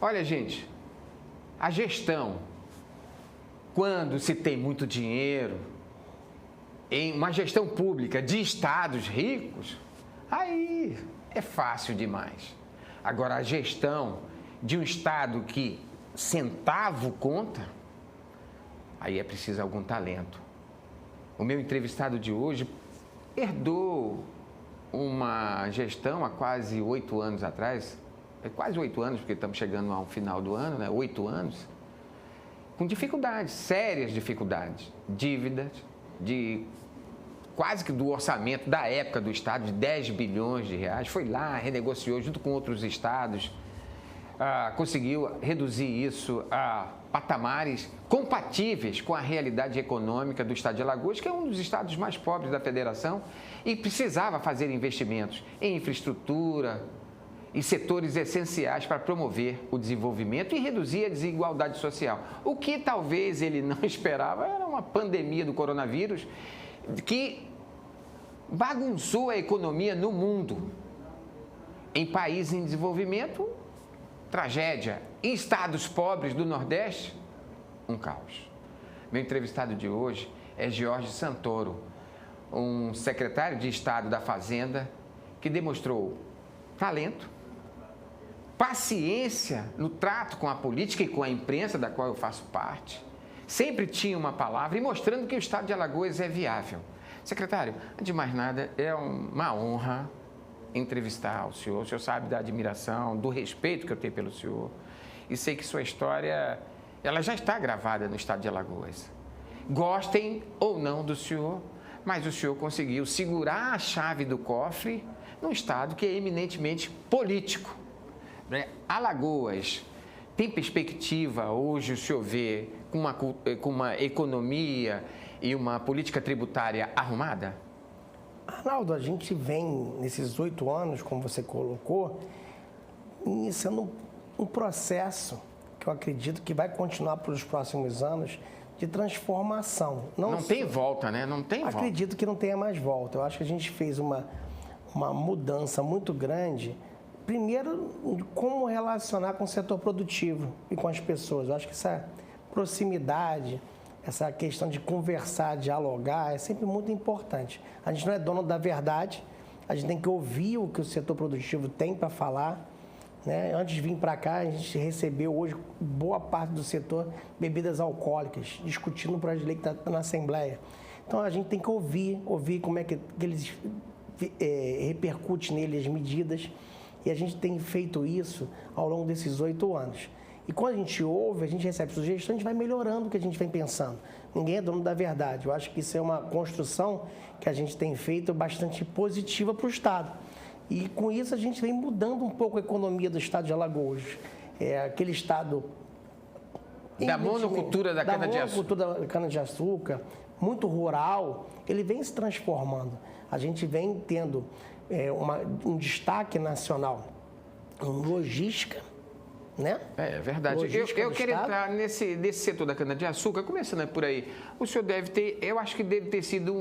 Olha, gente, a gestão, quando se tem muito dinheiro, em uma gestão pública de estados ricos, aí é fácil demais. Agora, a gestão de um estado que centavo conta, aí é preciso algum talento. O meu entrevistado de hoje herdou uma gestão há quase 8 anos atrás, quase 8 anos, porque estamos chegando ao final do ano, né? 8 anos, com dificuldades, sérias dificuldades, dívidas, de quase que do orçamento da época do Estado, de 10 bilhões de reais, foi lá, renegociou junto com outros estados, conseguiu reduzir isso a patamares compatíveis com a realidade econômica do estado de Alagoas, que é um dos estados mais pobres da federação e precisava fazer investimentos em infraestrutura e setores essenciais para promover o desenvolvimento e reduzir a desigualdade social. O que talvez ele não esperava era uma pandemia do coronavírus que bagunçou a economia no mundo. Em países em desenvolvimento, tragédia. Em estados pobres do Nordeste, um caos. Meu entrevistado de hoje é Jorge Santoro, um secretário de Estado da Fazenda que demonstrou talento, paciência no trato com a política e com a imprensa, da qual eu faço parte, sempre tinha uma palavra e mostrando que o estado de Alagoas é viável. Secretário, antes de mais nada, é uma honra entrevistar o senhor sabe da admiração, do respeito que eu tenho pelo senhor e sei que sua história, ela já está gravada no estado de Alagoas. Gostem ou não do senhor, mas o senhor conseguiu segurar a chave do cofre num estado que é eminentemente político. Alagoas tem perspectiva hoje, o senhor vê, com uma economia e uma política tributária arrumada? Arnaldo, a gente vem, nesses 8 anos, como você colocou, iniciando um processo que eu acredito que vai continuar pelos próximos anos de transformação. Não tem volta, né? Não tem volta. Acredito que não tenha mais volta. Eu acho que a gente fez uma mudança muito grande. Primeiro, como relacionar com o setor produtivo e com as pessoas. Eu acho que essa proximidade, essa questão de conversar, dialogar, é sempre muito importante. A gente não é dono da verdade, a gente tem que ouvir o que o setor produtivo tem para falar. Né? Antes de vir para cá, a gente recebeu hoje boa parte do setor bebidas alcoólicas, discutindo o projeto de lei que está na Assembleia. Então, a gente tem que ouvir como é que eles repercute nele as medidas. E a gente tem feito isso ao longo desses 8 anos. E quando a gente ouve, a gente recebe sugestões, a gente vai melhorando o que a gente vem pensando. Ninguém é dono da verdade. Eu acho que isso é uma construção que a gente tem feito bastante positiva para o Estado. E com isso a gente vem mudando um pouco a economia do Estado de Alagoas. Aquele Estado... Da monocultura da cana-de-açúcar. Da monocultura da cana-de-açúcar, muito rural, ele vem se transformando. A gente vem tendo um destaque nacional em logística, né? É verdade. Eu quero entrar nesse setor da cana-de-açúcar, começando por aí. O senhor deve ter, eu acho que deve ter sido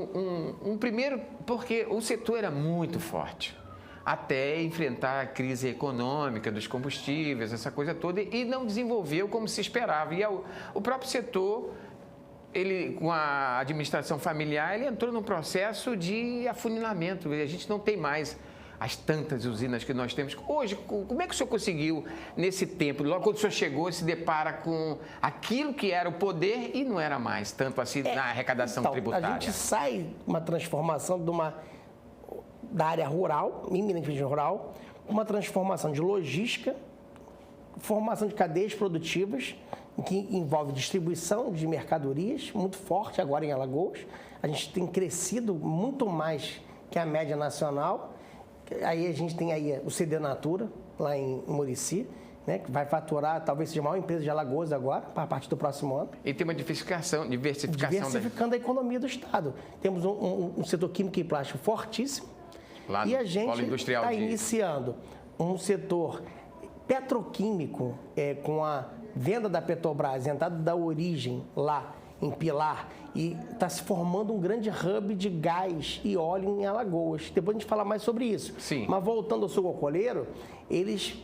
um primeiro, porque o setor era muito forte, até enfrentar a crise econômica dos combustíveis, essa coisa toda, e não desenvolveu como se esperava. E o próprio setor, ele, com a administração familiar, ele entrou num processo de afunilamento. A gente não tem mais as tantas usinas que nós temos. Hoje, como é que o senhor conseguiu, nesse tempo, logo quando o senhor chegou, se depara com aquilo que era o poder e não era mais, tanto assim na arrecadação tributária? A gente sai uma transformação da área rural, eminentemente rural, uma transformação de logística, formação de cadeias produtivas, que envolve distribuição de mercadorias, muito forte agora em Alagoas. A gente tem crescido muito mais que a média nacional. Aí a gente tem aí o CD Natura, lá em Murici, né, que vai faturar, talvez seja a maior empresa de Alagoas agora, a partir do próximo ano. E tem uma diversificando a economia do Estado. Temos um setor químico e plástico fortíssimo. Lá e a gente está iniciando um setor petroquímico com a venda da Petrobras, entrada da Origem lá em Pilar, e está se formando um grande hub de gás e óleo em Alagoas. Depois a gente fala mais sobre isso. Sim. Mas voltando ao suco alcooleiro, eles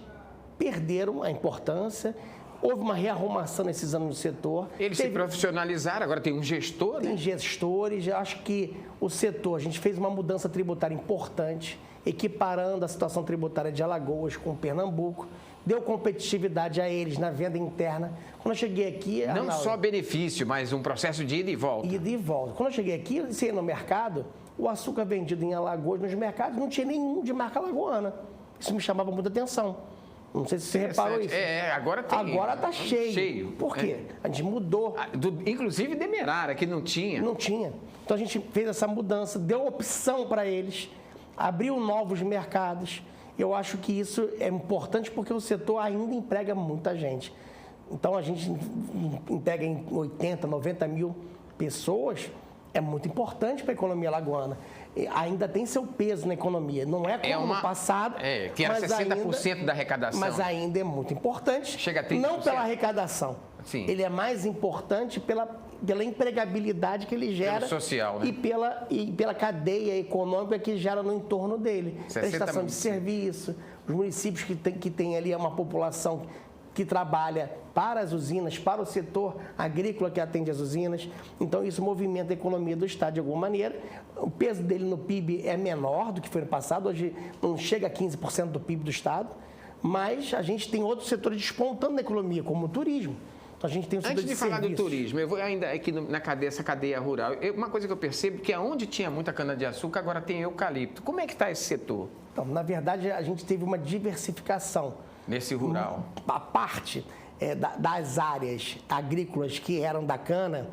perderam a importância. Houve uma rearrumação nesses anos no setor. Eles se profissionalizaram, agora tem um gestor, né? Tem gestores. Eu acho que o setor, a gente fez uma mudança tributária importante, equiparando a situação tributária de Alagoas com Pernambuco, deu competitividade a eles na venda interna. Quando eu cheguei aqui... Não só benefício, mas um processo de ida e volta. Ida e volta. Quando eu cheguei aqui, eu disse no mercado, o açúcar vendido em Alagoas, nos mercados, não tinha nenhum de marca alagoana. Isso me chamava muita atenção. Não sei se você reparou isso. Agora tem. Agora está cheio. Por quê? A gente mudou. Inclusive Demerara, que não tinha. Não tinha. Então a gente fez essa mudança, deu opção para eles, abriu novos mercados. Eu acho que isso é importante porque o setor ainda emprega muita gente. Então a gente emprega em 80, 90 mil pessoas, é muito importante para a economia alagoana. Ainda tem seu peso na economia. Não é como no passado. Que era 60% da arrecadação. Mas ainda é muito importante. Chega a 30%. Não pela arrecadação. Sim. Ele é mais importante pela empregabilidade que ele gera. Pelo social, né? E pela cadeia econômica que gera no entorno dele. Prestação de serviço. Os municípios que tem ali uma população que trabalha para as usinas, para o setor agrícola que atende as usinas. Então, isso movimenta a economia do Estado de alguma maneira. O peso dele no PIB é menor do que foi no passado. Hoje não chega a 15% do PIB do Estado. Mas a gente tem outros setores despontando na economia, como o turismo. Então, a gente tem o setor Antes de falar do turismo, eu vou ainda aqui essa cadeia rural. Uma coisa que eu percebo é que onde tinha muita cana-de-açúcar, agora tem eucalipto. Como é que está esse setor? Então, na verdade, a gente teve uma diversificação. Nesse rural? A parte das áreas agrícolas que eram da cana,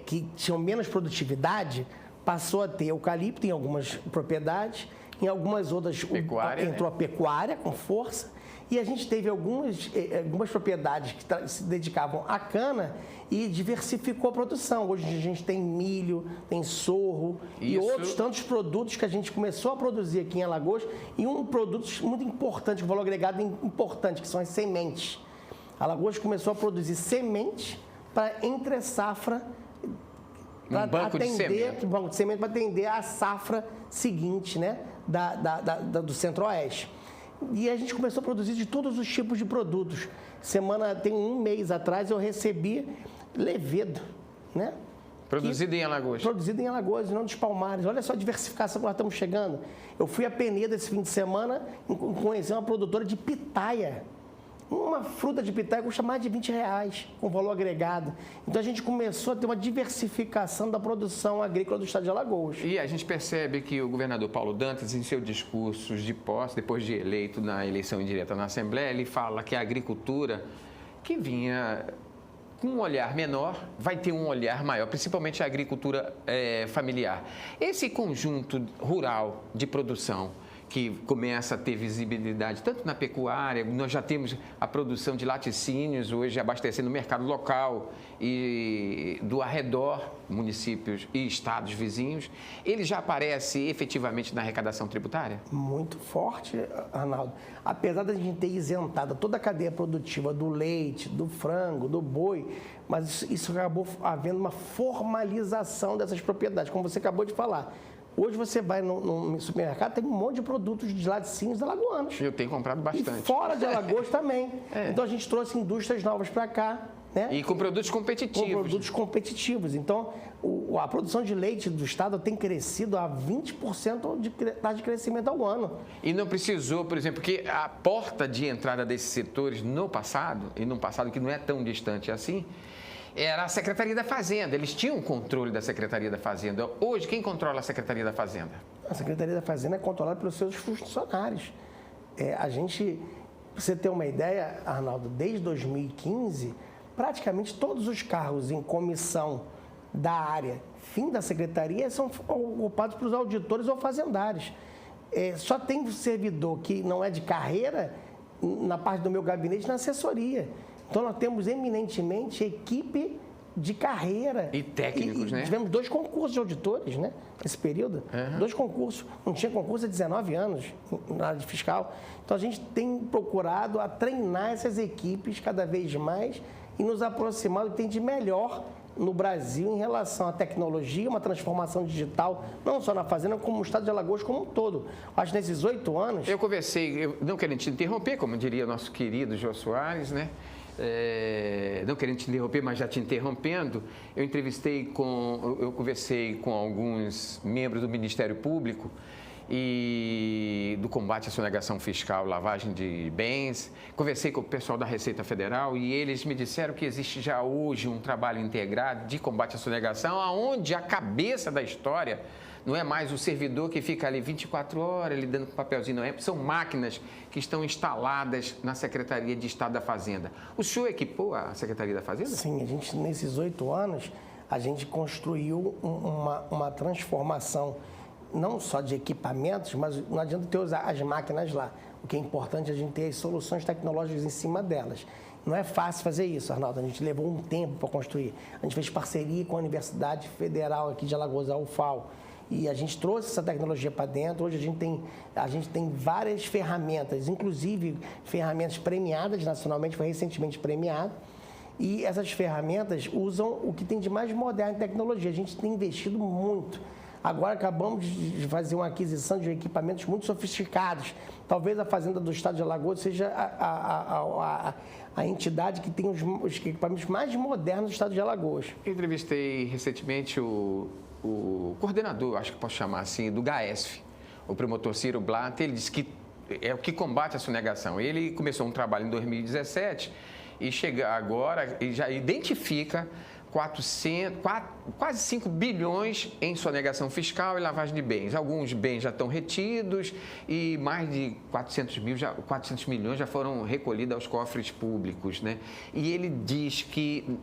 que tinham menos produtividade, passou a ter eucalipto em algumas propriedades, em algumas outras entrou a pecuária com força, e a gente teve algumas propriedades que se dedicavam à cana e diversificou a produção. Hoje a gente tem milho, tem sorro e outros tantos produtos que a gente começou a produzir aqui em Alagoas, e um produto muito importante, com valor agregado importante, que são as sementes. Alagoas começou a produzir sementes para entre safra, um banco de semente para atender a safra seguinte, né, do Centro-Oeste. E a gente começou a produzir de todos os tipos de produtos. Tem um mês atrás eu recebi levedo, né? Produzido em Alagoas. Produzido em Alagoas, não dos Palmares. Olha só a diversificação que nós estamos chegando. Eu fui a Peneda esse fim de semana e conheci uma produtora de pitaia. Uma fruta de pitaia custa mais de R$20, com valor agregado. Então, a gente começou a ter uma diversificação da produção agrícola do estado de Alagoas. E a gente percebe que o governador Paulo Dantas, em seus discursos de posse, depois de eleito na eleição indireta na Assembleia, ele fala que a agricultura, que vinha com um olhar menor, vai ter um olhar maior, principalmente a agricultura familiar. Esse conjunto rural de produção, que começa a ter visibilidade tanto na pecuária, nós já temos a produção de laticínios hoje abastecendo o mercado local e do arredor, municípios e estados vizinhos, ele já aparece efetivamente na arrecadação tributária? Muito forte, Arnaldo. Apesar da gente ter isentado toda a cadeia produtiva do leite, do frango, do boi, mas isso acabou havendo uma formalização dessas propriedades, como você acabou de falar. Hoje você vai no supermercado, tem um monte de produtos de laticínios alagoanos. Eu tenho comprado bastante. E fora de Alagoas também. Então a gente trouxe indústrias novas para cá. Né? E com produtos competitivos. Com produtos competitivos. Então, a produção de leite do estado tem crescido a 20% de crescimento ao ano. E não precisou, por exemplo, porque a porta de entrada desses setores no passado, e num passado que não é tão distante assim, era a Secretaria da Fazenda. Eles tinham controle da Secretaria da Fazenda. Hoje, quem controla a Secretaria da Fazenda? A Secretaria da Fazenda é controlada pelos seus funcionários. A gente, para você ter uma ideia, Arnaldo, desde 2015, praticamente todos os cargos em comissão da área fim da Secretaria são ocupados pelos auditores ou fazendários. Só tem servidor que não é de carreira na parte do meu gabinete, na assessoria. Então, nós temos eminentemente equipe de carreira. E técnicos, né? Tivemos 2 concursos de auditores, né? Nesse período. 2 concursos. Não tinha concurso há 19 anos na área de fiscal. Então, a gente tem procurado a treinar essas equipes cada vez mais e nos aproximar do que tem de melhor no Brasil em relação à tecnologia, uma transformação digital, não só na fazenda, como no estado de Alagoas como um todo. Acho que nesses 8 anos... Eu conversei, não querendo te interromper, como diria nosso querido Jô Soares, né? Não querendo te interromper, mas já te interrompendo, eu conversei com alguns membros do Ministério Público e do combate à sonegação fiscal, lavagem de bens. Conversei com o pessoal da Receita Federal e eles me disseram que existe já hoje um trabalho integrado de combate à sonegação, onde a cabeça da história não é mais o servidor que fica ali 24 horas lidando com papelzinho, não é? São máquinas que estão instaladas na Secretaria de Estado da Fazenda. O senhor equipou a Secretaria da Fazenda? Sim, a gente, nesses 8 anos, a gente construiu uma transformação, não só de equipamentos, mas não adianta ter as máquinas lá. O que é importante é a gente ter as soluções tecnológicas em cima delas. Não é fácil fazer isso, Arnaldo. A gente levou um tempo para construir. A gente fez parceria com a Universidade Federal aqui de Alagoas, a UFAL. E a gente trouxe essa tecnologia para dentro. Hoje a gente tem várias ferramentas, inclusive ferramentas premiadas nacionalmente, foi recentemente premiado. E essas ferramentas usam o que tem de mais moderno em tecnologia. A gente tem investido muito. Agora acabamos de fazer uma aquisição de equipamentos muito sofisticados. Talvez a Fazenda do Estado de Alagoas seja a entidade que tem os equipamentos mais modernos do Estado de Alagoas. Eu entrevistei recentemente o coordenador, acho que posso chamar assim, do GAESF, o promotor Ciro Blatt. Ele disse que é o que combate a sonegação. Ele começou um trabalho em 2017 e chega agora e já identifica quase 5 bilhões em sonegação fiscal e lavagem de bens. Alguns bens já estão retidos e mais de 400 milhões já foram recolhidos aos cofres públicos, né? E ele diz que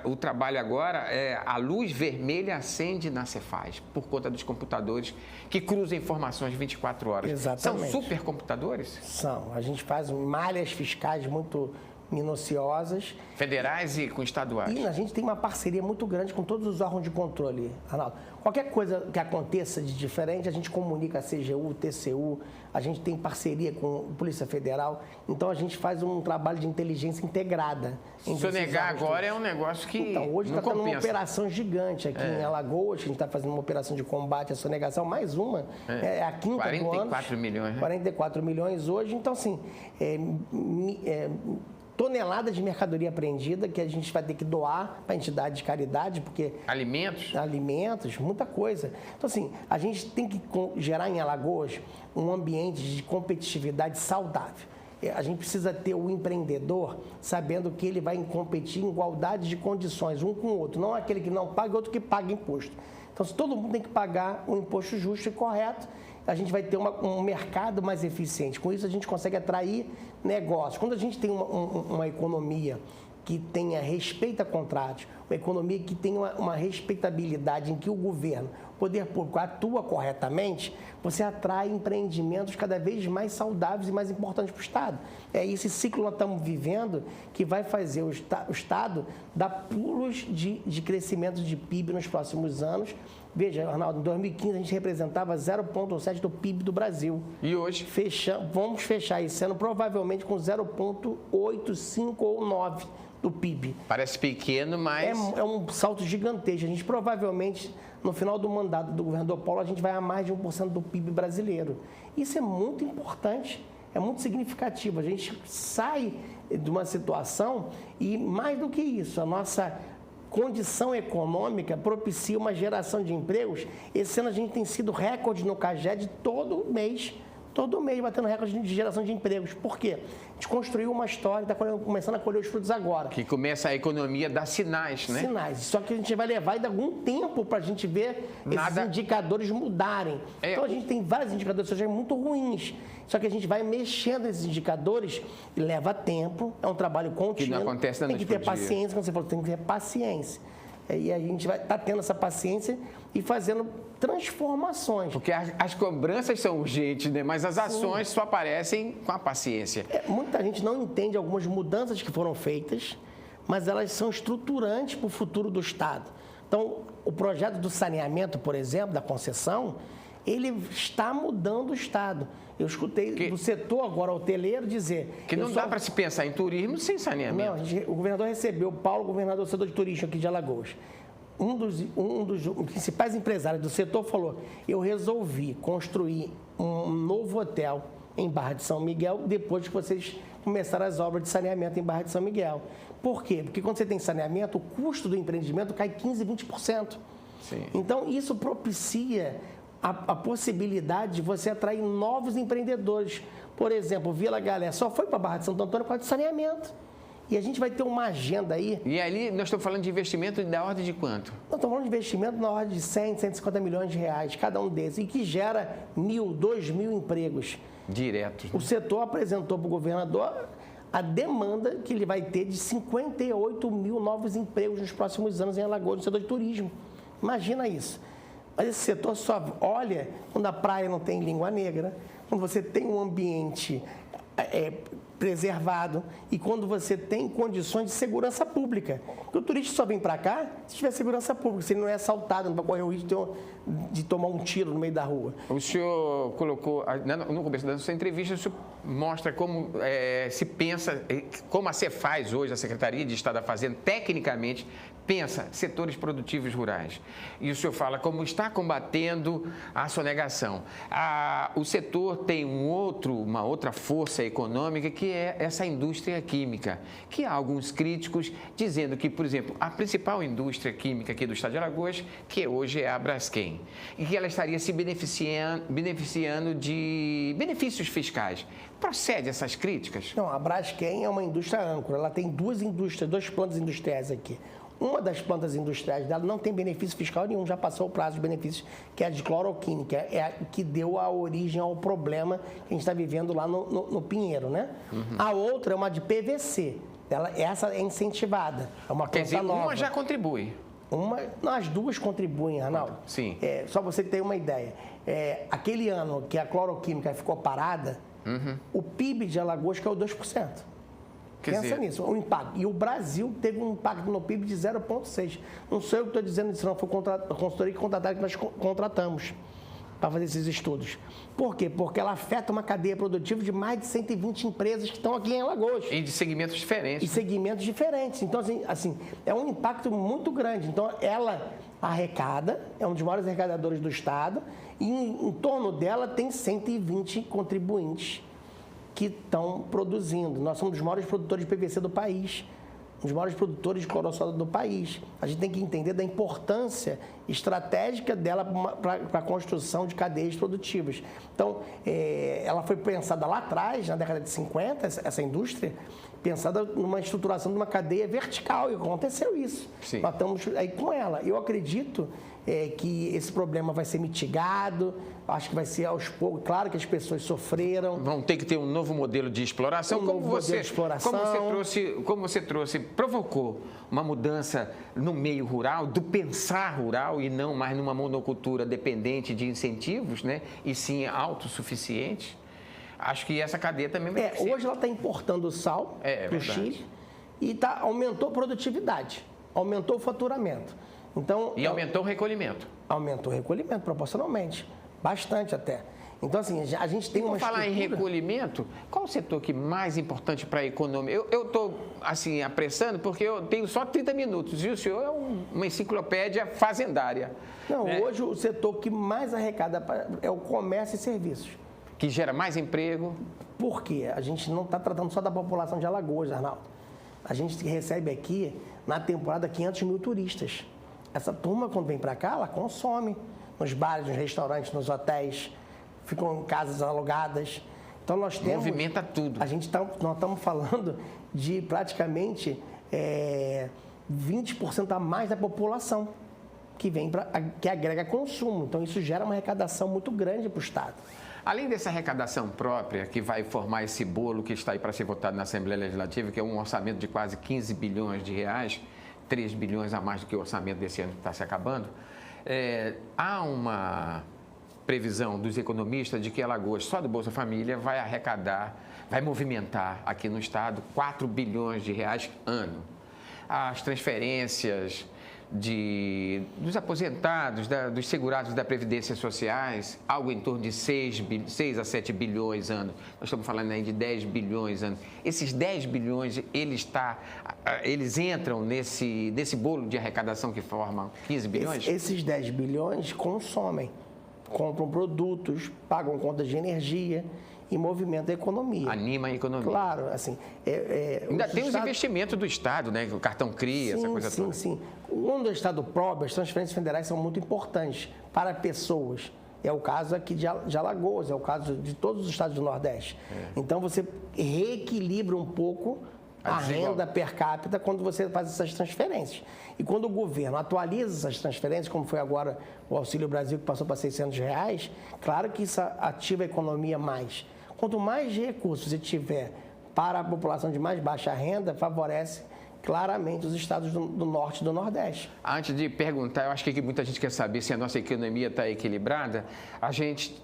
o trabalho agora, a luz vermelha acende na Cefaz, por conta dos computadores que cruzam informações 24 horas. Exatamente. São supercomputadores? São. A gente faz malhas fiscais muito minuciosas. Federais e com estaduais. E a gente tem uma parceria muito grande com todos os órgãos de controle, Arnaldo. Qualquer coisa que aconteça de diferente, a gente comunica a CGU, TCU, a gente tem parceria com a Polícia Federal, então a gente faz um trabalho de inteligência integrada. Sonegar agora é um negócio que então, hoje está tendo uma operação gigante aqui em Alagoas, a gente está fazendo uma operação de combate à sonegação, mais uma, é a quinta 44 milhões, né? 44 milhões hoje, então assim, toneladas de mercadoria apreendida que a gente vai ter que doar para entidade de caridade, porque... Alimentos, muita coisa. Então, assim, a gente tem que gerar em Alagoas um ambiente de competitividade saudável. A gente precisa ter o empreendedor sabendo que ele vai competir em igualdade de condições, um com o outro. Não aquele que não paga e outro que paga imposto. Então, se todo mundo tem que pagar um imposto justo e correto, a gente vai ter um mercado mais eficiente. Com isso, a gente consegue atrair negócios. Quando a gente tem uma economia que tenha respeito a contratos, uma economia que tenha uma respeitabilidade em que o governo, o poder público atua corretamente, você atrai empreendimentos cada vez mais saudáveis e mais importantes para o Estado. É esse ciclo que nós estamos vivendo que vai fazer o Estado dar pulos de crescimento de PIB nos próximos anos. Veja, Arnaldo, em 2015 a gente representava 0,7% do PIB do Brasil. E hoje? Vamos fechar esse ano provavelmente com 0,85 ou 9% do PIB. Parece pequeno, mas... É um salto gigantesco. A gente provavelmente, no final do mandato do governador Paulo, a gente vai a mais de 1% do PIB brasileiro. Isso é muito importante, é muito significativo. A gente sai de uma situação e, mais do que isso, a nossa condição econômica propicia uma geração de empregos. Esse ano a gente tem sido recorde no CAGED todo mês batendo recorde de geração de empregos. Por quê? A gente construiu uma história, está começando a colher os frutos agora. Que começa a economia a dar sinais, né? Sinais. Só que a gente vai levar ainda algum tempo para a gente ver esses indicadores mudarem. Então a gente tem vários indicadores hoje muito ruins. Só que a gente vai mexendo nesses indicadores e leva tempo, é um trabalho contínuo. Que não acontece da noite pro dia. Tem que ter paciência, como você falou, tem que ter paciência. E a gente vai estar tendo essa paciência e fazendo transformações. Porque as cobranças são urgentes, né? Mas as ações só aparecem com a paciência. Muita gente não entende algumas mudanças que foram feitas, mas elas são estruturantes para o futuro do Estado. Então, o projeto do saneamento, por exemplo, da concessão, ele está mudando o Estado. Eu escutei do setor agora hoteleiro dizer... Que não dá para se pensar em turismo sem saneamento. Não, o governador recebeu, o Paulo, governador do setor de turismo aqui de Alagoas. um dos principais empresários do setor falou: eu resolvi construir um novo hotel em Barra de São Miguel depois que vocês começaram as obras de saneamento em Barra de São Miguel. Por quê? Porque quando você tem saneamento, o custo do empreendimento cai 15%, 20%. Sim. Então, isso propicia a possibilidade de você atrair novos empreendedores. Por exemplo, Vila Galé só foi para Barra de Santo Antônio por causa de saneamento. E a gente vai ter uma agenda aí. E ali nós estamos falando de investimento da ordem de quanto? Nós estamos falando de investimento na ordem de 100, 150 milhões de reais, cada um desses, e que gera 1.000, 2.000 empregos. Diretos. O setor apresentou para o governador a demanda que ele vai ter de 58 mil novos empregos nos próximos anos em Alagoas, no setor de turismo. Imagina isso. Mas esse setor só olha quando a praia não tem língua negra, quando você tem um ambiente preservado e quando você tem condições de segurança pública. Porque o turista só vem para cá se tiver segurança pública, se ele não é assaltado, não vai correr o risco de tomar um tiro no meio da rua. O senhor colocou, no começo da sua entrevista, o senhor mostra como se pensa, como a Cefaz hoje, a Secretaria de Estado da Fazenda, tecnicamente, pensa setores produtivos rurais. E o senhor fala como está combatendo a sonegação. O setor tem uma outra força econômica, que é essa indústria química, que há alguns críticos dizendo que, por exemplo, a principal indústria química aqui do estado de Alagoas, que hoje é a Braskem, e que ela estaria se beneficiando de benefícios fiscais. Procede essas críticas? Não, a Braskem é uma indústria âncora, ela tem duas plantas industriais aqui. Uma das plantas industriais dela não tem benefício fiscal nenhum, já passou o prazo de benefícios, que é a de cloroquínica, é a que deu a origem ao problema que a gente está vivendo lá no Pinheiro, né? Uhum. A outra é uma de PVC, essa é incentivada, é uma planta nova. Uma já contribui. Não, as duas contribuem, Arnaldo. Sim. Só você ter uma ideia. Aquele ano que a cloroquímica ficou parada, o PIB de Alagoas caiu 2%. Pensa nisso, o impacto. E o Brasil teve um impacto no PIB de 0,6%. Não sou eu que estou dizendo isso, não. Foi a consultoria que nós contratamos para fazer esses estudos. Por quê? Porque ela afeta uma cadeia produtiva de mais de 120 empresas que estão aqui em Alagoas. E de segmentos diferentes. E segmentos diferentes. Então, assim, é um impacto muito grande. Então, ela arrecada, é um dos maiores arrecadadores do Estado, e em torno dela tem 120 contribuintes que estão produzindo. Nós somos os maiores produtores de PVC do país, os maiores produtores de cloro-sódio do país. A gente tem que entender da importância estratégica dela para a construção de cadeias produtivas. Então, ela foi pensada lá atrás, na década de 50, essa indústria, pensada numa estruturação de uma cadeia vertical, e aconteceu isso. Sim. Nós estamos aí com ela. Eu acredito que esse problema vai ser mitigado, acho que vai ser aos poucos. Claro que as pessoas sofreram. Vão ter que ter um novo modelo de exploração. Como você trouxe, provocou uma mudança no meio rural, do pensar rural e não mais numa monocultura dependente de incentivos, né? E sim autossuficiente. Acho que essa cadeia também vai crescer. Hoje ela está importando sal para o Chile e aumentou a produtividade, aumentou o faturamento. Então, aumentou o recolhimento. Aumentou o recolhimento proporcionalmente, bastante até. Então, assim, a gente tem uma estrutura... Falar em recolhimento, qual o setor que mais importante para a economia? Eu estou, assim, apressando porque eu tenho só 30 minutos e o senhor é uma enciclopédia fazendária. Não, né? Hoje o setor que mais arrecada é o comércio e serviços. Que gera mais emprego. Por quê? A gente não está tratando só da população de Alagoas, Arnaldo. A gente recebe aqui, na temporada, 500 mil turistas. Essa turma, quando vem para cá, ela consome nos bares, nos restaurantes, nos hotéis, ficam em casas alugadas. Então, nós temos... Movimenta tudo. Nós estamos falando de praticamente 20% a mais da população que agrega consumo. Então, isso gera uma arrecadação muito grande para o Estado. Além dessa arrecadação própria, que vai formar esse bolo que está aí para ser votado na Assembleia Legislativa, que é um orçamento de quase 15 bilhões de reais, 3 bilhões a mais do que o orçamento desse ano que está se acabando, há uma previsão dos economistas de que Alagoas, só do Bolsa Família, vai arrecadar, vai movimentar aqui no Estado 4 bilhões de reais ano. As transferências dos aposentados, dos segurados da Previdência Sociais, algo em torno de 6 a 7 bilhões ano. Nós estamos falando aí de 10 bilhões ano. Esses 10 bilhões, eles entram nesse bolo de arrecadação que forma 15 bilhões? Esses 10 bilhões consomem, compram produtos, pagam contas de energia e movimentam a economia. Anima a economia. Claro, assim... Ainda tem os investimentos do Estado, né? O cartão CRIA, essa coisa toda. Sim. Quando o Estado pobre, as transferências federais são muito importantes para pessoas. É o caso aqui de Alagoas, é o caso de todos os estados do Nordeste. Então, você reequilibra um pouco a renda per capita quando você faz essas transferências. E quando o governo atualiza essas transferências, como foi agora o Auxílio Brasil, que passou para R$600, claro que isso ativa a economia mais. Quanto mais recursos você tiver para a população de mais baixa renda, favorece claramente os estados do Norte e do Nordeste. Antes de perguntar, eu acho que muita gente quer saber se a nossa economia está equilibrada.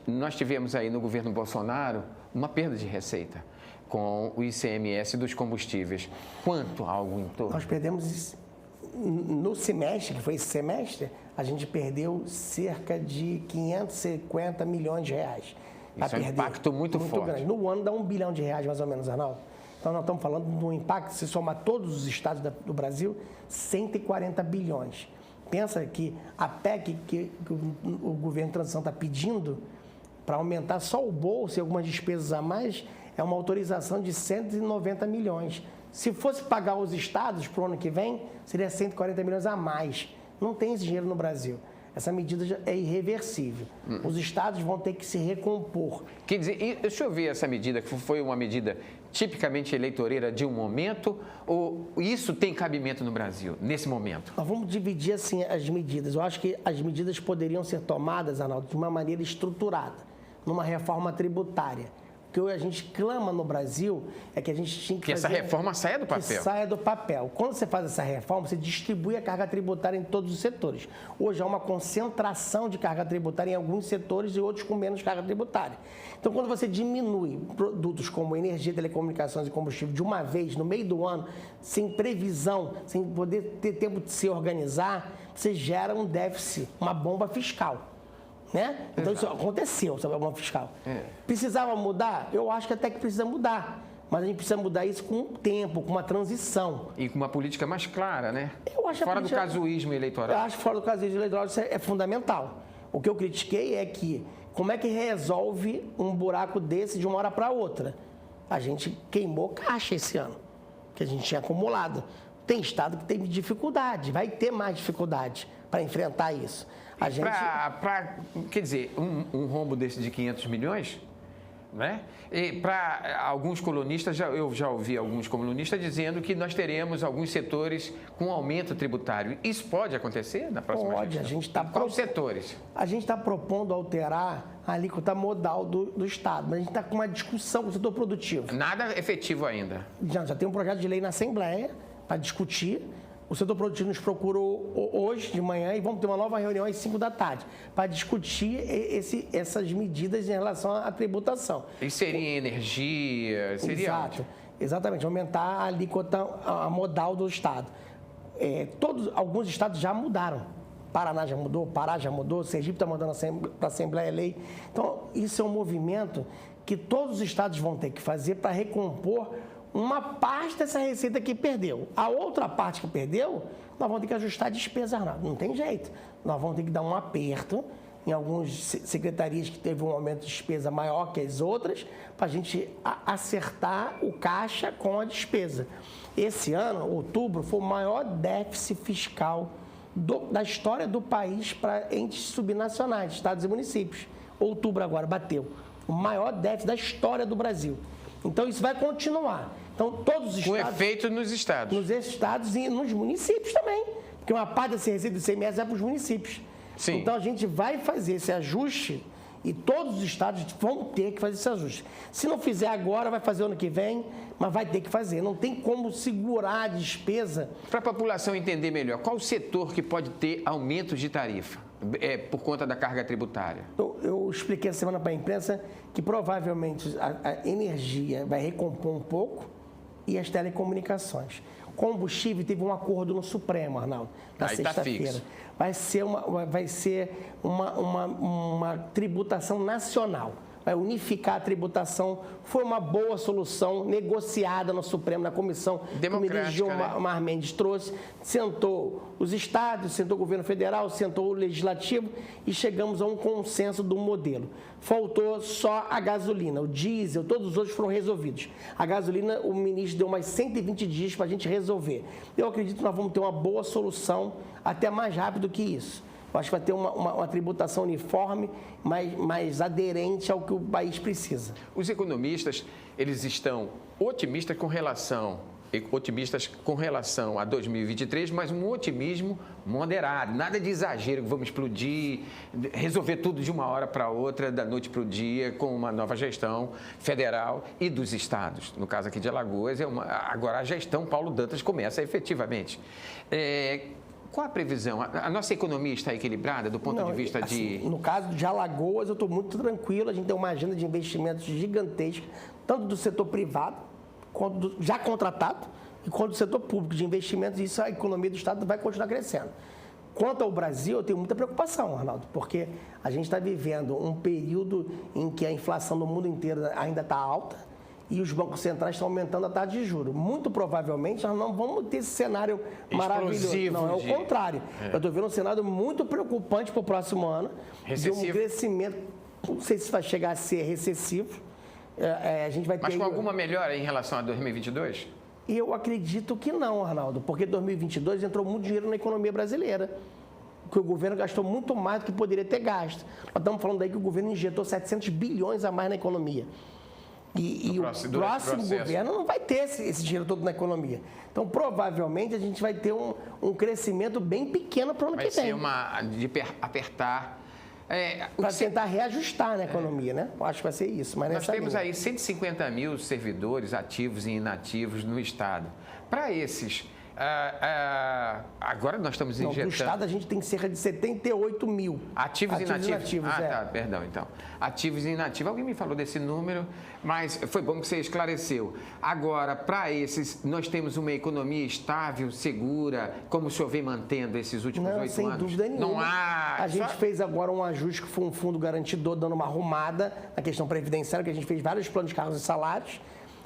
Nós tivemos aí no governo Bolsonaro uma perda de receita com o ICMS dos combustíveis. Quanto algo em torno? Nós perdemos, no semestre, que foi esse semestre, a gente perdeu cerca de 550 milhões de reais. Isso é um impacto muito forte. Grande. No ano dá R$1 bilhão mais ou menos, Arnaldo. Então, nós estamos falando de um impacto, se somar todos os estados do Brasil, 140 bilhões. Pensa que a PEC que o governo de transição está pedindo para aumentar só o bolso e algumas despesas a mais, é uma autorização de 190 milhões. Se fosse pagar os estados para o ano que vem, seria 140 milhões a mais. Não tem esse dinheiro no Brasil. Essa medida é irreversível. Os estados vão ter que se recompor. Quer dizer, deixa eu ver essa medida, que foi uma medida tipicamente eleitoreira de um momento, ou isso tem cabimento no Brasil, nesse momento? Nós vamos dividir assim as medidas. Eu acho que as medidas poderiam ser tomadas, Arnaldo, de uma maneira estruturada, numa reforma tributária. O que a gente clama no Brasil é que a gente tinha que essa reforma saia do papel. Que saia do papel. Quando você faz essa reforma, você distribui a carga tributária em todos os setores. Hoje há uma concentração de carga tributária em alguns setores e outros com menos carga tributária. Então, quando você diminui produtos como energia, telecomunicações e combustível de uma vez, no meio do ano, sem previsão, sem poder ter tempo de se organizar, você gera um déficit, uma bomba fiscal. Né? Então, isso aconteceu, sabe, a bomba fiscal. Precisava mudar? Eu acho que até que precisa mudar. Mas a gente precisa mudar isso com o tempo, com uma transição. E com uma política mais clara, né? Eu acho fora do casuísmo eleitoral. Eu acho que fora do casuísmo eleitoral isso é fundamental. O que eu critiquei é que como é que resolve um buraco desse de uma hora para outra? A gente queimou caixa esse ano, que a gente tinha acumulado. Tem estado que tem dificuldade, vai ter mais dificuldade para enfrentar isso. Quer dizer, um rombo desse de 500 milhões, né? E para alguns colunistas, eu já ouvi alguns colunistas dizendo que nós teremos alguns setores com aumento tributário. Isso pode acontecer na próxima gestão? Pode, a gente está... Quais setores? A gente está propondo alterar a alíquota modal do Estado, mas a gente está com uma discussão com o setor produtivo. Nada efetivo ainda? Já tem um projeto de lei na Assembleia para discutir. O setor produtivo nos procurou hoje de manhã e vamos ter uma nova reunião às 5 da tarde para discutir essas medidas em relação à tributação. E seria energia? Seria Exatamente, aumentar a alíquota a modal do Estado. Alguns estados já mudaram. Paraná já mudou, Pará já mudou, Sergipe está mandando para a Assembleia a lei. Então, isso é um movimento que todos os estados vão ter que fazer para recompor uma parte dessa receita que perdeu. A outra parte que perdeu, nós vamos ter que ajustar a despesa, Arnaldo. Não tem jeito. Nós vamos ter que dar um aperto em algumas secretarias que teve um aumento de despesa maior que as outras, para a gente acertar o caixa com a despesa. Esse ano, outubro, foi o maior déficit fiscal da história do país para entes subnacionais, estados e municípios. Outubro agora bateu. O maior déficit da história do Brasil. Então, isso vai continuar. Então, todos os estados... Com efeito nos estados. Nos estados e nos municípios também. Porque uma parte dessa receita do ICMS é para os municípios. Sim. Então, a gente vai fazer esse ajuste e todos os estados vão ter que fazer esse ajuste. Se não fizer agora, vai fazer ano que vem, mas vai ter que fazer. Não tem como segurar a despesa. Para a população entender melhor, qual o setor que pode ter aumento de tarifa por conta da carga tributária? Eu expliquei essa semana para a imprensa que provavelmente a energia vai recompor um pouco e as telecomunicações. Combustível, teve um acordo no Supremo, Arnaldo, na sexta-feira. Vai ser uma tributação nacional. Vai unificar a tributação. Foi uma boa solução, negociada no Supremo, na comissão que o ministro Gilmar Mendes trouxe. Sentou os estados, sentou o governo federal, sentou o legislativo e chegamos a um consenso do modelo. Faltou só a gasolina, o diesel, todos os outros foram resolvidos. A gasolina, o ministro deu mais 120 dias para a gente resolver. Eu acredito que nós vamos ter uma boa solução, até mais rápido que isso. Eu acho que vai ter uma tributação uniforme, mais aderente ao que o país precisa. Os economistas, eles estão otimistas com relação a 2023, mas um otimismo moderado. Nada de exagero, que vamos explodir, resolver tudo de uma hora para outra, da noite para o dia, com uma nova gestão federal e dos estados. No caso aqui de Alagoas, agora a gestão Paulo Dantas começa efetivamente. Qual a previsão? A nossa economia está equilibrada do ponto de vista de... No caso de Alagoas, eu estou muito tranquilo. A gente tem uma agenda de investimentos gigantesca, tanto do setor privado, quanto já contratado, e quanto do setor público de investimentos. E isso, a economia do Estado vai continuar crescendo. Quanto ao Brasil, eu tenho muita preocupação, Arnaldo, porque a gente está vivendo um período em que a inflação no mundo inteiro ainda está alta, e os bancos centrais estão aumentando a taxa de juros. Muito provavelmente, nós não vamos ter esse cenário maravilhoso. Não, é o contrário. Eu estou vendo um cenário muito preocupante para o próximo ano. Recessivo. De um crescimento, não sei se vai chegar a ser recessivo. A gente vai ter... Mas com alguma melhora em relação a 2022? Eu acredito que não, Arnaldo, porque 2022 entrou muito dinheiro na economia brasileira, que o governo gastou muito mais do que poderia ter gasto. Nós estamos falando aí que o governo injetou 700 bilhões a mais na economia. E o próximo governo não vai ter esse dinheiro todo na economia. Então, provavelmente, a gente vai ter um crescimento bem pequeno para o ano que vem. Vai ser de apertar... para tentar reajustar na economia, né? Eu acho que vai ser isso. Mas nós temos aí 150 mil servidores ativos e inativos no Estado. Para esses... agora nós estamos injetando... No Estado a gente tem cerca de 78 mil. Ativos e inativos? Tá, perdão, então. Ativos e inativos. Alguém me falou desse número, mas foi bom que você esclareceu. Agora, para esses, nós temos uma economia estável, segura, como o senhor vem mantendo esses últimos 8 anos? Sem dúvida nenhuma. Não há... A gente fez agora um ajuste que foi um fundo garantidor, dando uma arrumada na questão previdenciária, que a gente fez vários planos de cargos e salários.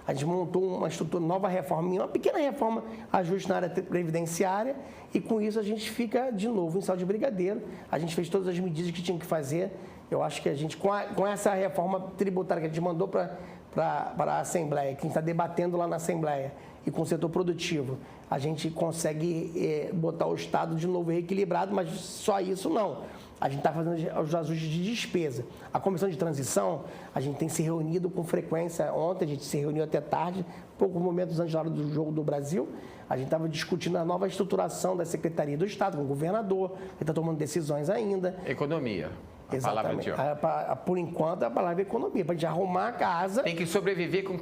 A gente montou uma estrutura, nova reforma, uma pequena reforma, ajuste na área previdenciária, e com isso a gente fica de novo em saldo de brigadeiro. A gente fez todas as medidas que tinha que fazer. Eu acho que a gente, com essa reforma tributária que a gente mandou para a Assembleia, que a gente está debatendo lá na Assembleia, e com o setor produtivo, a gente consegue botar o Estado de novo reequilibrado, mas só isso não. A gente está fazendo os ajustes de despesa. A comissão de transição, a gente tem se reunido com frequência. Ontem a gente se reuniu até tarde, poucos momentos antes da hora do Jogo do Brasil. A gente estava discutindo a nova estruturação da Secretaria do Estado, com o governador, ele está tomando decisões ainda. Economia. Exatamente. Por enquanto, a palavra é economia, para a gente arrumar a casa. Tem que sobreviver com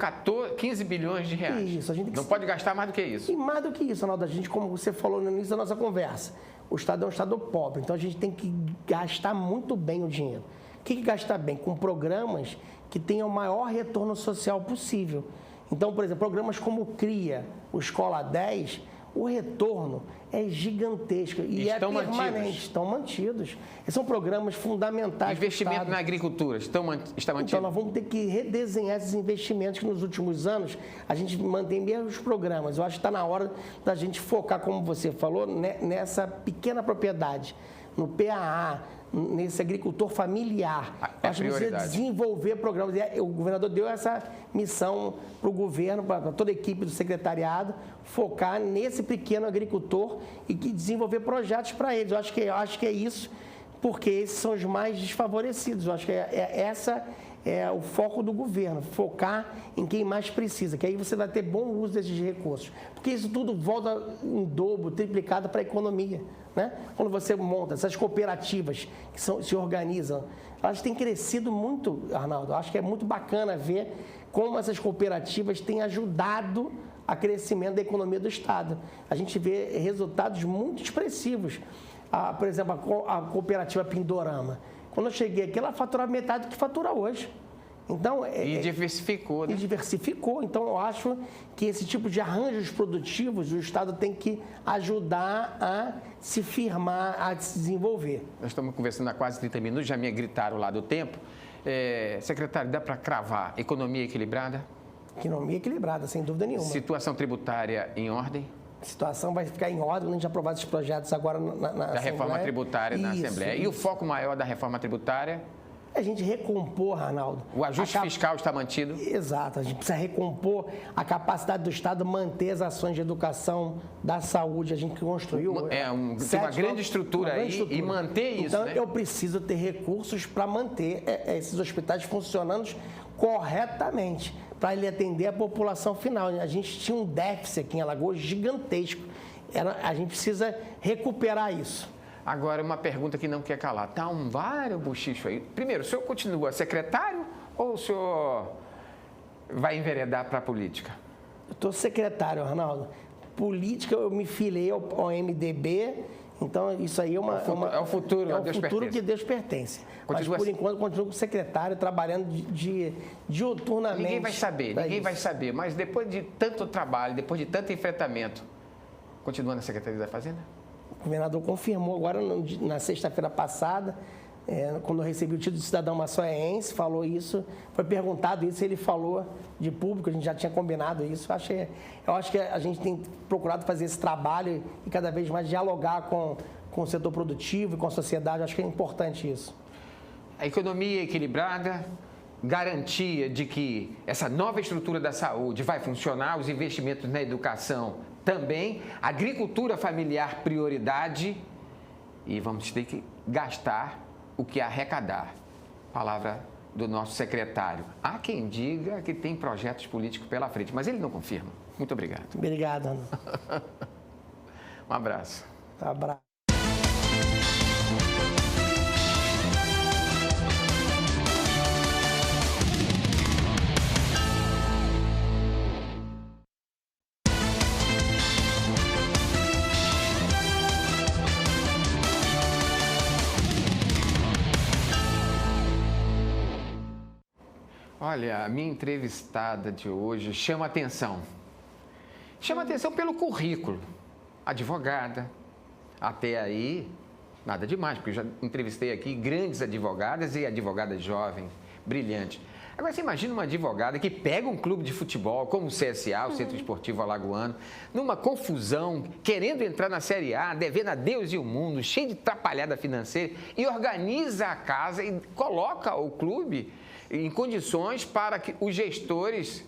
15 bilhões de reais. Isso, a gente não pode gastar mais do que isso. E mais do que isso, Arnaldo, a gente, como você falou no início da nossa conversa, o Estado é um Estado pobre, então a gente tem que gastar muito bem o dinheiro. O que gastar bem? Com programas que tenham o maior retorno social possível. Então, por exemplo, programas como o CRIA, o Escola 10, o retorno é gigantesco e é permanente. Estão mantidos. Esses são programas fundamentais. Investimento na agricultura está mantido? Então, nós vamos ter que redesenhar esses investimentos que nos últimos anos a gente mantém mesmo os programas. Eu acho que está na hora da gente focar, como você falou, nessa pequena propriedade, no PAA, nesse agricultor familiar. Acho que precisa desenvolver programas. O governador deu essa missão para o governo, para toda a equipe do secretariado, focar nesse pequeno agricultor e desenvolver projetos para eles. Eu acho que é isso, porque esses são os mais desfavorecidos. Eu acho que essa é o foco do governo, focar em quem mais precisa, que aí você vai ter bom uso desses recursos. Porque isso tudo volta em dobro, triplicado para a economia. Né? Quando você monta essas cooperativas que se organizam, elas têm crescido muito, Arnaldo. Acho que é muito bacana ver como essas cooperativas têm ajudado a crescimento da economia do Estado. A gente vê resultados muito expressivos. Por exemplo, a cooperativa Pindorama. Quando eu cheguei aqui, ela faturava metade do que fatura hoje. Então, e diversificou, né? E diversificou. Então, eu acho que esse tipo de arranjos produtivos, o Estado tem que ajudar a se firmar, a se desenvolver. Nós estamos conversando há quase 30 minutos, já me gritaram lá do tempo. Secretário, dá para cravar economia equilibrada? Economia equilibrada, sem dúvida nenhuma. Situação tributária em ordem? A situação vai ficar em ordem, a gente aprovado esses projetos agora na Assembleia. Da reforma tributária na Assembleia. Isso. E o foco maior da reforma tributária? A gente recompor, Arnaldo. O ajuste fiscal está mantido? Exato, a gente precisa recompor a capacidade do Estado manter as ações de educação, da saúde, a gente construiu. Tem uma grande estrutura aí e manter isso, então, né? eu preciso ter recursos para manter esses hospitais funcionando corretamente, para ele atender a população final. A gente tinha um déficit aqui em Alagoas gigantesco. A gente precisa recuperar isso. Agora, uma pergunta que não quer calar. Está vários bochichos aí. Primeiro, o senhor continua secretário ou o senhor vai enveredar para a política? Eu estou secretário, Arnaldo. Política, eu me filiei ao MDB, então isso aí é o futuro, é o futuro que Deus pertence. Mas, por enquanto, continuo como secretário, trabalhando diuturnamente. Ninguém vai saber. Mas depois de tanto trabalho, depois de tanto enfrentamento, continua na Secretaria da Fazenda? O governador confirmou agora, na sexta-feira passada, quando eu recebi o título de cidadão maçoense, falou isso, foi perguntado isso, ele falou de público, a gente já tinha combinado isso. Eu acho que a gente tem procurado fazer esse trabalho e cada vez mais dialogar com o setor produtivo e com a sociedade, eu acho que é importante isso. A economia equilibrada, garantia de que essa nova estrutura da saúde vai funcionar, os investimentos na educação também, agricultura familiar prioridade e vamos ter que gastar o que arrecadar. Palavra do nosso secretário. Há quem diga que tem projetos políticos pela frente, mas ele não confirma. Muito obrigado. Obrigado, Ana. Um abraço. Um abraço. Olha, a minha entrevistada de hoje chama atenção. Chama atenção pelo currículo. Advogada. Até aí, nada demais, porque eu já entrevistei aqui grandes advogadas e advogadas jovens, brilhantes. Agora, você imagina uma advogada que pega um clube de futebol, como o CSA, o Centro Esportivo Alagoano, numa confusão, querendo entrar na Série A, devendo a Deus e o mundo, cheio de atrapalhada financeira, e organiza a casa e coloca o clube em condições para que os gestores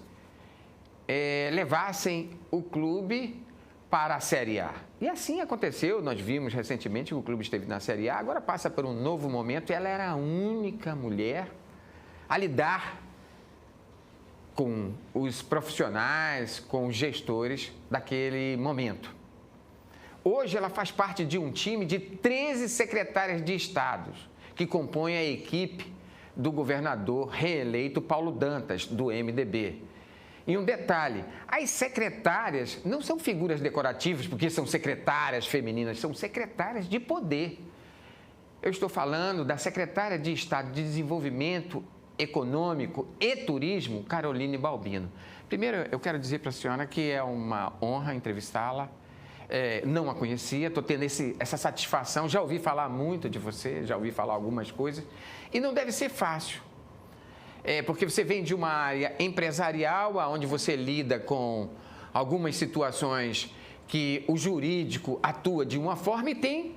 levassem o clube para a Série A. E assim aconteceu, nós vimos recentemente que o clube esteve na Série A, agora passa por um novo momento e ela era a única mulher a lidar com os profissionais, com os gestores daquele momento. Hoje ela faz parte de um time de 13 secretárias de estados que compõem a equipe do governador reeleito Paulo Dantas, do MDB. E um detalhe, as secretárias não são figuras decorativas porque são secretárias femininas, são secretárias de poder. Eu estou falando da secretária de Estado de Desenvolvimento Econômico e Turismo, Caroline Balbino. Primeiro, eu quero dizer para a senhora que é uma honra entrevistá-la. Não a conhecia, estou tendo essa satisfação, já ouvi falar muito de você, já ouvi falar algumas coisas, e não deve ser fácil, porque você vem de uma área empresarial, onde você lida com algumas situações que o jurídico atua de uma forma e tem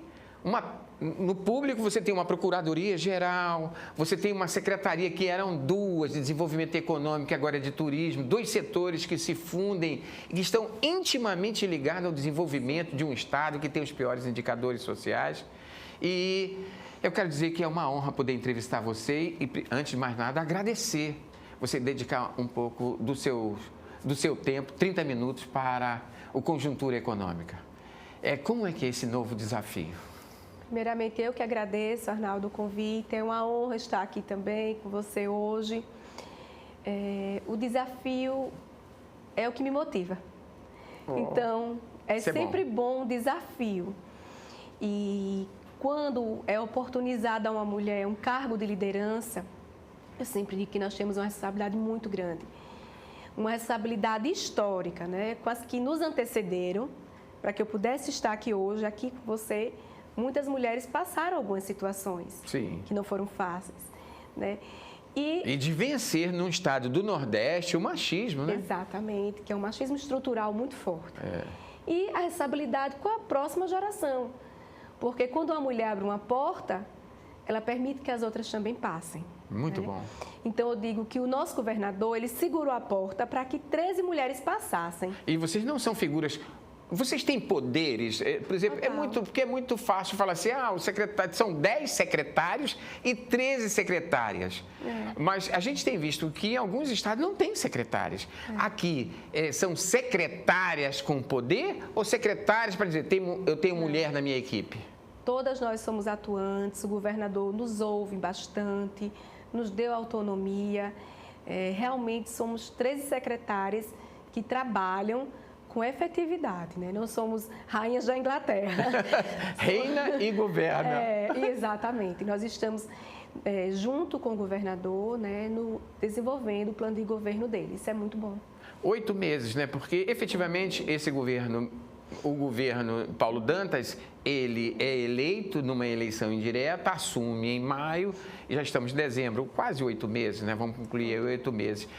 no público você tem uma procuradoria geral, você tem uma secretaria que eram duas, de desenvolvimento econômico e agora é de turismo, dois setores que se fundem e que estão intimamente ligados ao desenvolvimento de um estado que tem os piores indicadores sociais. E eu quero dizer que é uma honra poder entrevistar você e, antes de mais nada, agradecer você dedicar um pouco do seu tempo, 30 minutos, para o Conjuntura Econômica. Como é que é esse novo desafio? Primeiramente, eu que agradeço, Arnaldo, o convite. É uma honra estar aqui também com você hoje. O desafio é o que me motiva. Então, é sempre bom o desafio. E quando é oportunizada a uma mulher um cargo de liderança, Eu sempre digo que nós temos uma responsabilidade muito grande. Uma responsabilidade histórica, né? Com as que nos antecederam, para que eu pudesse estar aqui hoje, aqui com você. Muitas mulheres passaram algumas situações que não foram fáceis, né? E de vencer num estado do Nordeste o machismo, né? Exatamente, que é um machismo estrutural muito forte. E a responsabilidade com a próxima geração. Porque quando uma mulher abre uma porta, ela permite que as outras também passem. Muito bom. Então, eu digo que o nosso governador, ele segurou a porta para que 13 mulheres passassem. E vocês não são figuras... Vocês têm poderes? Por exemplo, porque é muito fácil falar assim, são 10 secretários e 13 secretárias. Mas a gente tem visto que em alguns estados não tem secretárias. Aqui, são secretárias com poder ou secretárias para dizer, eu tenho mulher na minha equipe? Todas nós somos atuantes, o governador nos ouve bastante, nos deu autonomia. Realmente somos 13 secretárias que trabalham com efetividade, né? Não somos rainhas da Inglaterra. Reina e governa. Exatamente. Nós estamos junto com o governador, né, desenvolvendo o plano de governo dele. Isso é muito bom. 8 meses, né? Porque efetivamente esse governo, o governo Paulo Dantas, ele é eleito numa eleição indireta, assume em maio e já estamos em dezembro, quase 8 meses, né? Vamos concluir 8 meses.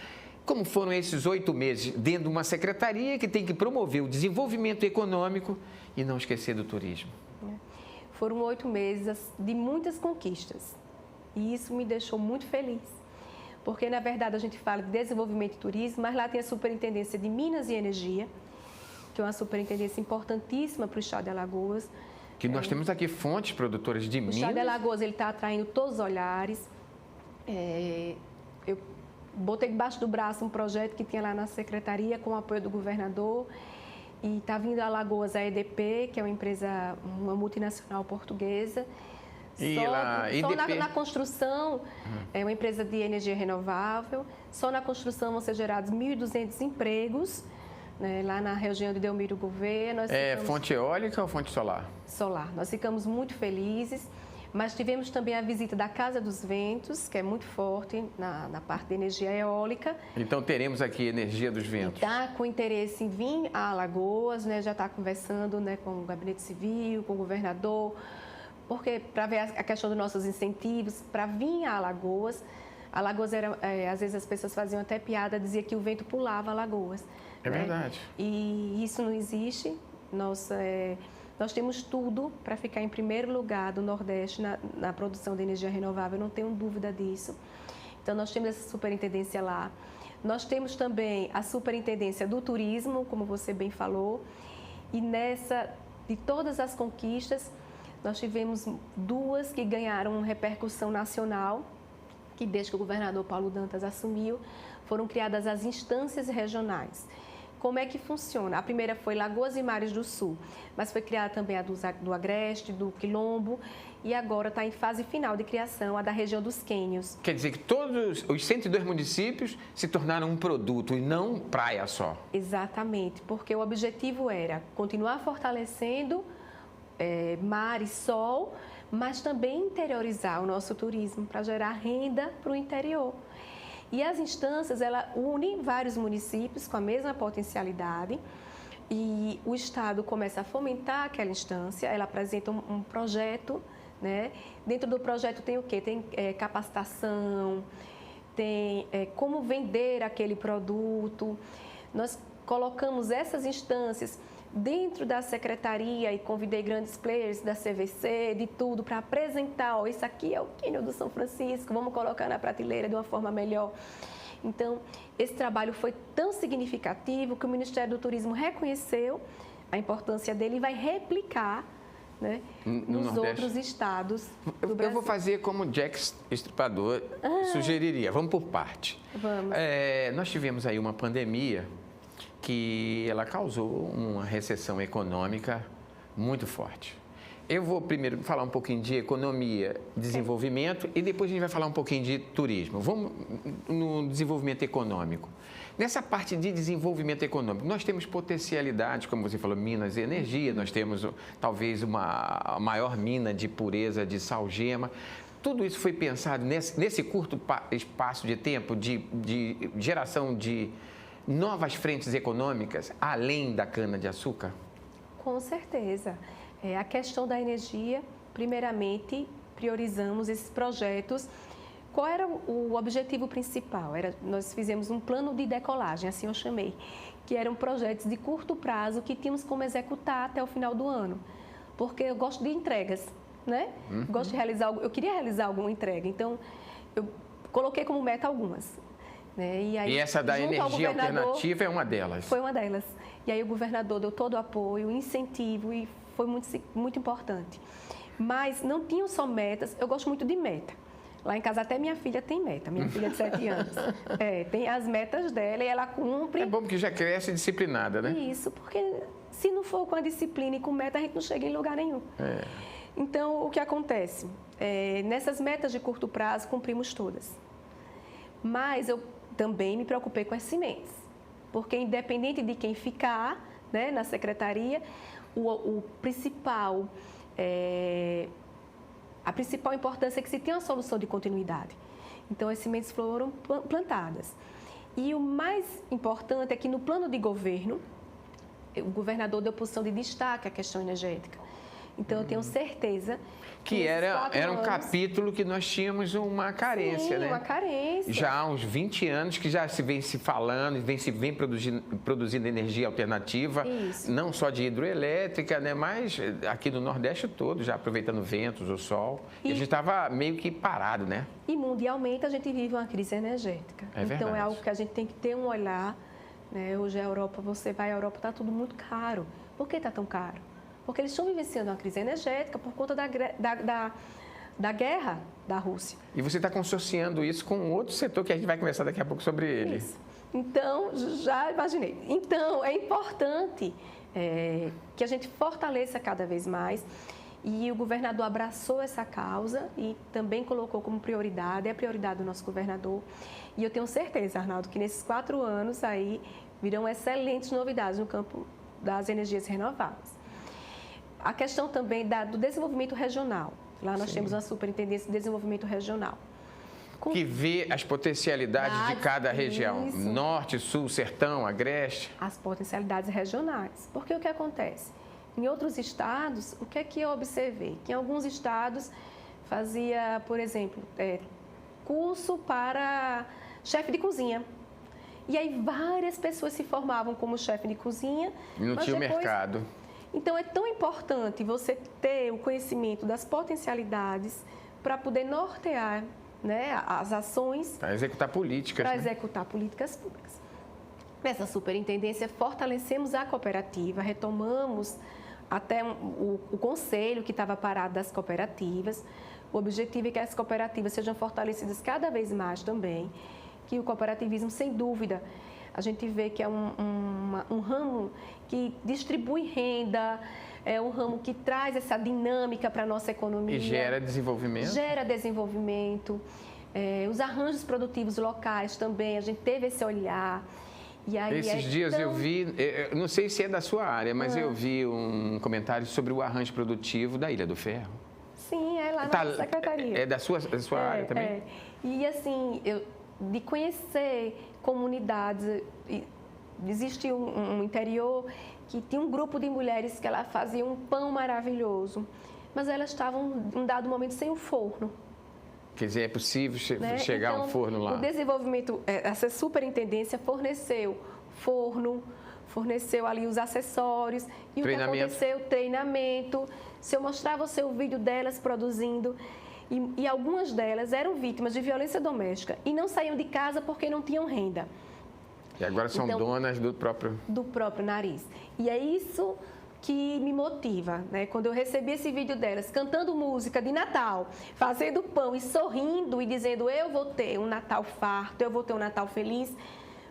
Como foram esses 8 meses dentro de uma secretaria que tem que promover o desenvolvimento econômico e não esquecer do turismo? Foram 8 meses de muitas conquistas e isso me deixou muito feliz. Porque, na verdade, a gente fala de desenvolvimento e turismo, mas lá tem a Superintendência de Minas e Energia, que é uma superintendência importantíssima para o estado de Alagoas. Que nós temos aqui fontes produtoras de Minas. O estado de Alagoas está atraindo todos os olhares. Eu botei debaixo do braço um projeto que tinha lá na secretaria com o apoio do governador e está vindo a Alagoas a EDP, que é uma multinacional portuguesa. Na construção, é uma empresa de energia renovável, só na construção vão ser gerados 1.200 empregos, né, lá na região de Delmiro Gouveia. Fonte eólica ou fonte solar? Solar. Nós ficamos muito felizes. Mas tivemos também a visita da Casa dos Ventos, que é muito forte na parte de energia eólica. Então teremos aqui energia dos ventos. Está com interesse em vir a Alagoas, né? Já está conversando, né, com o Gabinete Civil, com o governador, porque para ver a questão dos nossos incentivos, para vir a Alagoas. Alagoas era, às vezes as pessoas faziam até piada, dizia que o vento pulava Alagoas. É verdade. E isso não existe. Nós temos tudo para ficar em primeiro lugar do Nordeste na produção de energia renovável, não tenho dúvida disso. Então, nós temos essa superintendência lá. Nós temos também a superintendência do turismo, como você bem falou. E de todas as conquistas, nós tivemos 2 que ganharam repercussão nacional, que desde que o governador Paulo Dantas assumiu, foram criadas as instâncias regionais. Como é que funciona? A primeira foi Lagoas e Mares do Sul, mas foi criada também a do Agreste, do Quilombo, e agora está em fase final de criação, a da região dos Quênios. Quer dizer que todos os 102 municípios se tornaram um produto e não praia só. Exatamente, porque o objetivo era continuar fortalecendo mar e sol, mas também interiorizar o nosso turismo para gerar renda para o interior. E as instâncias, ela une vários municípios com a mesma potencialidade e o Estado começa a fomentar aquela instância, ela apresenta um projeto, né? Dentro do projeto tem o quê? Tem capacitação, tem como vender aquele produto. Nós colocamos essas instâncias dentro da secretaria e convidei grandes players da CVC, de tudo, para apresentar, isso aqui é o Cânion do São Francisco, vamos colocar na prateleira de uma forma melhor. Então, esse trabalho foi tão significativo que o Ministério do Turismo reconheceu a importância dele e vai replicar, né, nos outros estados do Brasil. Eu vou fazer como Jack Estripador sugeriria, vamos por parte. Vamos. Nós tivemos aí uma pandemia que ela causou uma recessão econômica muito forte. Eu vou primeiro falar um pouquinho de economia, desenvolvimento e depois a gente vai falar um pouquinho de turismo. Vamos no desenvolvimento econômico. Nessa parte de desenvolvimento econômico, nós temos potencialidades, como você falou, Minas e Energia, nós temos talvez a maior mina de pureza de salgema. tudo isso foi pensado nesse curto espaço de tempo de geração de novas frentes econômicas, além da cana-de-açúcar? Com certeza. A questão da energia, primeiramente, priorizamos esses projetos. Qual era o objetivo principal? Nós fizemos um plano de decolagem, assim eu chamei, que eram projetos de curto prazo que tínhamos como executar até o final do ano. Porque eu gosto de entregas, né? Gosto de realizar, eu queria realizar alguma entrega, então eu coloquei como meta algumas. Né? E essa da energia alternativa é uma delas? Foi uma delas. E aí o governador deu todo o apoio, incentivo e foi muito importante. Mas não tinham só metas, eu gosto muito de meta. Lá em casa até minha filha tem meta, minha filha de 7 anos. Tem as metas dela e ela cumpre. É bom porque já cresce disciplinada, né? Isso, porque se não for com a disciplina e com meta, a gente não chega em lugar nenhum. Então, o que acontece? Nessas metas de curto prazo, cumprimos todas. Mas eu também me preocupei com as sementes, porque independente de quem ficar, né, na secretaria, a principal importância é que se tenha uma solução de continuidade. Então, as sementes foram plantadas. E o mais importante é que no plano de governo, o governador deu posição de destaque à questão energética. Então, eu tenho certeza que era um capítulo que nós tínhamos uma carência, né? Uma carência. Já há uns 20 anos que já se vem se falando, vem produzindo energia alternativa, Isso. não só de hidroelétrica, né? Mas aqui no Nordeste todo, já aproveitando ventos, o sol. E a gente estava meio que parado, né? E mundialmente a gente vive uma crise energética. Então, é algo que a gente tem que ter um olhar. Né? Hoje a Europa, você vai à Europa, está tudo muito caro. Por que está tão caro? Porque eles estão vivenciando uma crise energética por conta da guerra da Rússia. E você está consorciando isso com outro setor que a gente vai conversar daqui a pouco sobre ele. Isso. Então, já imaginei. Então, é importante que a gente fortaleça cada vez mais. E o governador abraçou essa causa e também colocou como prioridade, é a prioridade do nosso governador. E eu tenho certeza, Arnaldo, que nesses 4 anos aí virão excelentes novidades no campo das energias renováveis. A questão também do desenvolvimento regional. Lá nós temos uma superintendência de desenvolvimento regional. Que vê as potencialidades de cada região. Isso. Norte, sul, sertão, agreste. As potencialidades regionais. Porque o que acontece? Em outros estados, o que é que eu observei? Que em alguns estados fazia, por exemplo, curso para chefe de cozinha. E aí várias pessoas se formavam como chefe de cozinha. E não tinha mercado. Então, é tão importante você ter o conhecimento das potencialidades para poder nortear, né, as ações. Para executar políticas. Para executar políticas públicas. Nessa superintendência, fortalecemos a cooperativa, retomamos até o conselho que estava parado das cooperativas. O objetivo é que as cooperativas sejam fortalecidas cada vez mais também, que o cooperativismo, sem dúvida, a gente vê que é um ramo que distribui renda, é um ramo que traz essa dinâmica para a nossa economia. E gera desenvolvimento. Gera desenvolvimento. Os arranjos produtivos locais também, a gente teve esse olhar. E aí Esses dias eu vi, eu não sei se é da sua área, mas eu vi um comentário sobre o arranjo produtivo da Ilha do Ferro. Sim, é lá na secretaria. É da sua área também? E assim, de conhecer comunidades, existe um interior que tinha um grupo de mulheres que ela fazia um pão maravilhoso, mas elas estavam, em um dado momento, sem o forno. Quer dizer, é possível chegar então, um forno lá? O desenvolvimento, essa superintendência forneceu forno, forneceu ali os acessórios. E o que aconteceu? Treinamento. Se eu mostrar você o vídeo delas produzindo, e algumas delas eram vítimas de violência doméstica e não saíam de casa porque não tinham renda. E agora são donas do próprio... Do próprio nariz. E é isso que me motiva, né? Quando eu recebi esse vídeo delas cantando música de Natal, fazendo pão e sorrindo e dizendo eu vou ter um Natal farto, eu vou ter um Natal feliz.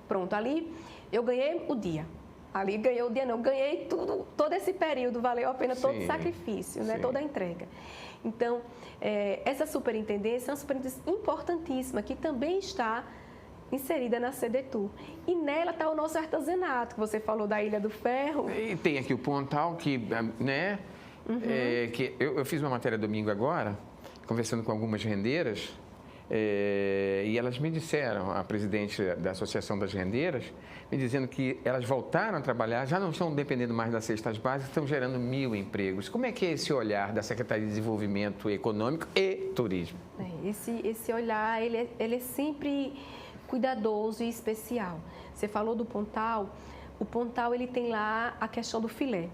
Pronto, ali eu ganhei o dia. Ali ganhei o dia, não, ganhei tudo, todo esse período, valeu a pena todo o sacrifício, né? Toda a entrega. Então, essa superintendência é uma superintendência importantíssima, que também está inserida na SEDETUR. E nela está o nosso artesanato, que você falou da Ilha do Ferro. E tem aqui o Pontal, que, né, que eu fiz uma matéria domingo agora, conversando com algumas rendeiras, e elas me disseram, a presidente da Associação das Rendeiras, me dizendo que elas voltaram a trabalhar, já não estão dependendo mais das cestas básicas, estão gerando 1.000 empregos. Como é que é esse olhar da Secretaria de Desenvolvimento Econômico e Turismo? Esse olhar, ele é sempre cuidadoso e especial. Você falou do Pontal, o Pontal ele tem lá a questão do filé.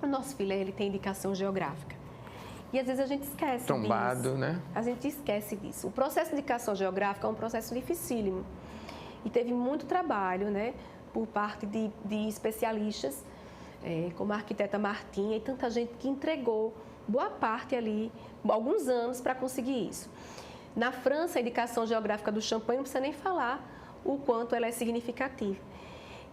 O nosso filé ele tem indicação geográfica. E às vezes a gente esquece Tombado, disso. né? A gente esquece disso. O processo de indicação geográfica é um processo dificílimo. E teve muito trabalho, né, por parte de especialistas, como a arquiteta Martinha e tanta gente que entregou boa parte ali, alguns anos para conseguir isso. Na França, a indicação geográfica do champanhe não precisa nem falar o quanto ela é significativa.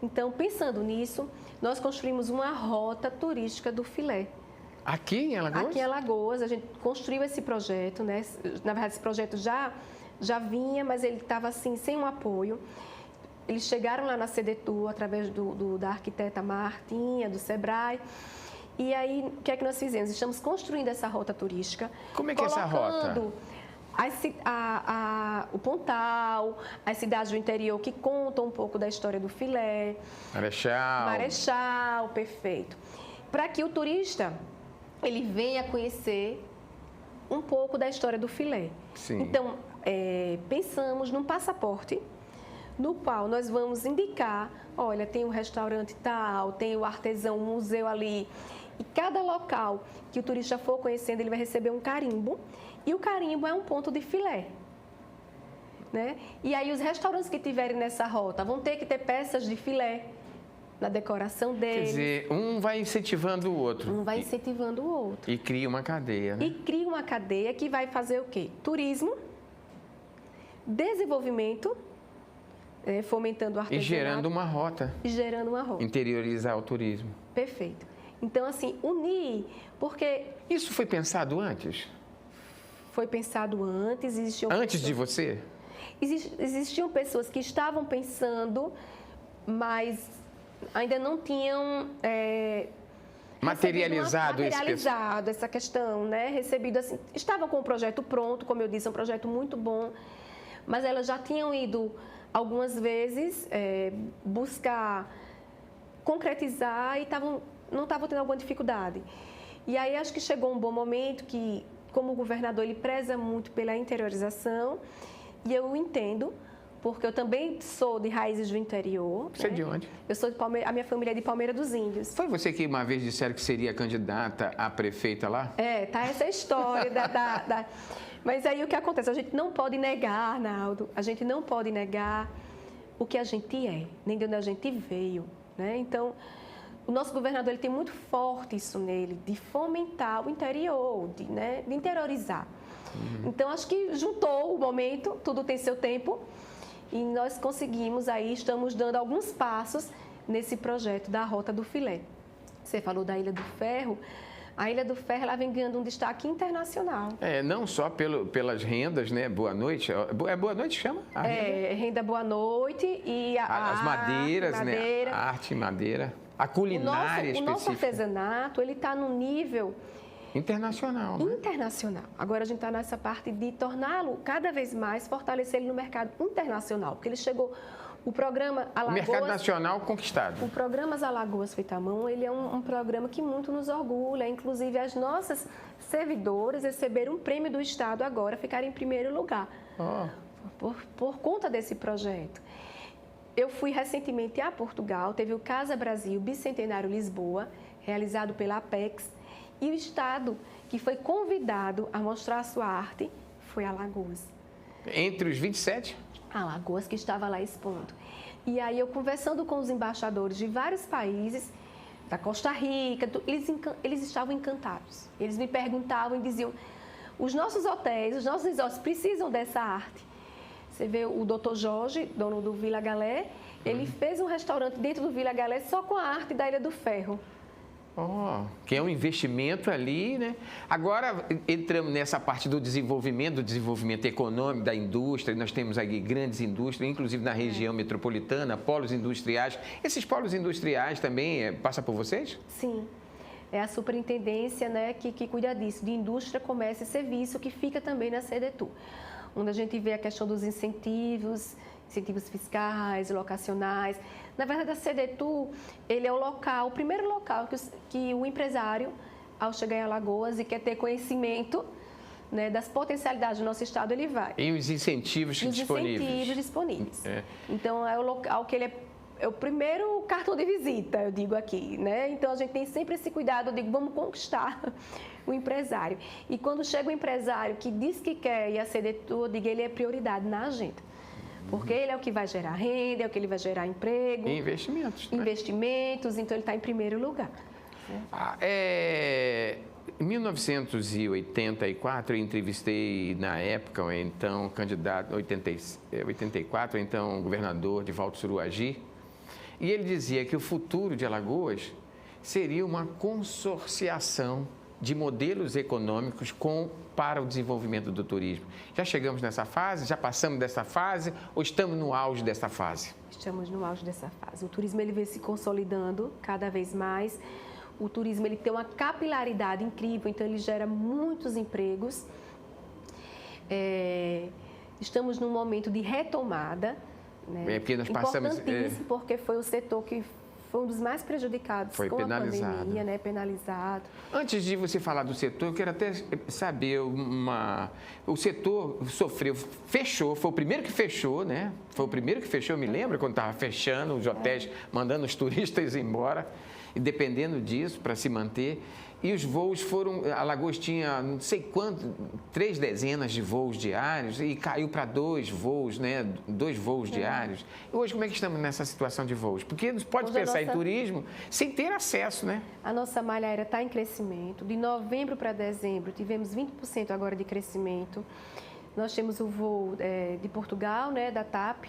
Então, pensando nisso, nós construímos uma rota turística do filé. Aqui em Alagoas? Aqui em Alagoas, a gente construiu esse projeto, né? Na verdade, esse projeto já vinha, mas ele estava assim, sem um apoio. Eles chegaram lá na CDTU, através da arquiteta Martinha, do Sebrae. E aí, o que é que nós fizemos? Estamos construindo essa rota turística. Como é que é essa rota? O Pontal, as cidades do interior que contam um pouco da história do filé. Marechal, perfeito. Para que o turista ele venha conhecer um pouco da história do filé. Sim. Então, pensamos num passaporte no qual nós vamos indicar, olha, tem um restaurante tal, tem o artesão, um museu ali. E cada local que o turista for conhecendo, ele vai receber um carimbo. E o carimbo é um ponto de filé. Né? E aí os restaurantes que tiverem nessa rota vão ter que ter peças de filé na decoração deles. Quer dizer, um vai incentivando o outro. Um vai incentivando o outro. E cria uma cadeia, né? E cria uma cadeia que vai fazer o quê? Turismo, desenvolvimento, fomentando o artesanato. E gerando uma rota. E gerando uma rota. Interiorizar o turismo. Perfeito. Então, assim, unir, porque... Isso foi pensado antes? Foi pensado antes. Antes de você? Existiam pessoas que estavam pensando, mas ainda não tinham materializado essa questão, né? Recebido assim, estavam com o projeto pronto, como eu disse, é um projeto muito bom, mas elas já tinham ido algumas vezes buscar concretizar e não estavam tendo alguma dificuldade. E aí acho que chegou um bom momento que, como o governador, ele preza muito pela interiorização, e eu entendo, porque eu também sou de raízes do interior. Você é de onde? Eu sou de Palmeira, a minha família é de Palmeira dos Índios. Foi você que uma vez disseram que seria candidata a prefeita lá? Tá essa história Mas aí o que acontece? A gente não pode negar, Arnaldo, a gente não pode negar o que a gente é, nem de onde a gente veio, né? Então, o nosso governador ele tem muito forte isso nele, de fomentar o interior, de interiorizar. Então, acho que juntou o momento, tudo tem seu tempo, e nós conseguimos aí, estamos dando alguns passos nesse projeto da Rota do Filé. Você falou da Ilha do Ferro. A Ilha do Ferro ela vem ganhando um destaque internacional. Não só pelas rendas, né? Boa Noite. É Boa Noite que chama? Renda Boa Noite e as madeiras, né? A arte, madeira. A culinária específica. O nosso artesanato, ele está num nível... internacional, né? Internacional. Agora a gente está nessa parte de torná-lo cada vez mais, fortalecer ele no mercado internacional, porque ele chegou... O programa Alagoas... O mercado nacional conquistado. O programa Alagoas Feita à Mão, ele é um programa que muito nos orgulha. Inclusive, as nossas servidoras receberam um prêmio do Estado agora, ficaram em primeiro lugar. Por conta desse projeto. Eu fui recentemente a Portugal, teve o Casa Brasil Bicentenário Lisboa, realizado pela Apex, e o Estado que foi convidado a mostrar a sua arte foi Alagoas. Entre os 27? Alagoas, que estava lá expondo. E aí eu conversando com os embaixadores de vários países, da Costa Rica, eles estavam encantados. Eles me perguntavam e diziam, os nossos hotéis, os nossos resorts precisam dessa arte. Você vê o Dr. Jorge, dono do Vila Galé, ele fez um restaurante dentro do Vila Galé só com a arte da Ilha do Ferro. Que é um investimento ali, né? Agora, entramos nessa parte do desenvolvimento econômico, da indústria. Nós temos aqui grandes indústrias, inclusive na região metropolitana, polos industriais. Esses polos industriais também passam por vocês? Sim. é a superintendência, né, que cuida disso, de indústria, comércio e serviço, que fica também na CDTU, onde a gente vê a questão dos incentivos fiscais, locacionais. Na verdade, a CDTU, ele é o primeiro local que o empresário, ao chegar em Alagoas e quer ter conhecimento, né, das potencialidades do nosso estado, ele vai. E os incentivos disponíveis. Os incentivos disponíveis. Então, é o local que ele é o primeiro cartão de visita, eu digo aqui, né? Então, a gente tem sempre esse cuidado, eu digo, vamos conquistar o empresário. E quando chega o empresário que diz que quer ir a CDTU, eu digo, ele é prioridade na agenda. Porque ele é o que vai gerar renda, é o que ele vai gerar emprego. E investimentos. Investimentos, então ele está em primeiro lugar. Em 1984, eu entrevistei, na época, o então candidato, 84, então governador Divaldo Suruagi, e ele dizia que o futuro de Alagoas seria uma consorciação de modelos econômicos para o desenvolvimento do turismo. Já chegamos nessa fase? Já passamos dessa fase? Ou estamos no auge dessa fase? Estamos no auge dessa fase. O turismo ele vem se consolidando cada vez mais. O turismo ele tem uma capilaridade incrível, então ele gera muitos empregos. Estamos num momento de retomada, né? Porque nós passamos... Importantíssimo, porque foi o setor que foi um dos mais prejudicados com a pandemia, né? Penalizado. Antes de você falar do setor, eu quero até saber o setor fechou, foi o primeiro que fechou, né? Foi o primeiro que fechou, eu me lembro quando estava fechando os hotéis, mandando os turistas embora, e dependendo disso para se manter. E os voos foram, Alagoas tinha não sei quanto, 3 dezenas de voos diários e caiu para 2 voos, né? 2 voos diários. E hoje como é que estamos nessa situação de voos? Porque não se pode pensar em turismo sem ter acesso, né? A nossa malha aérea está em crescimento. De novembro para dezembro tivemos 20% agora de crescimento. Nós temos o voo de Portugal, né? Da TAP,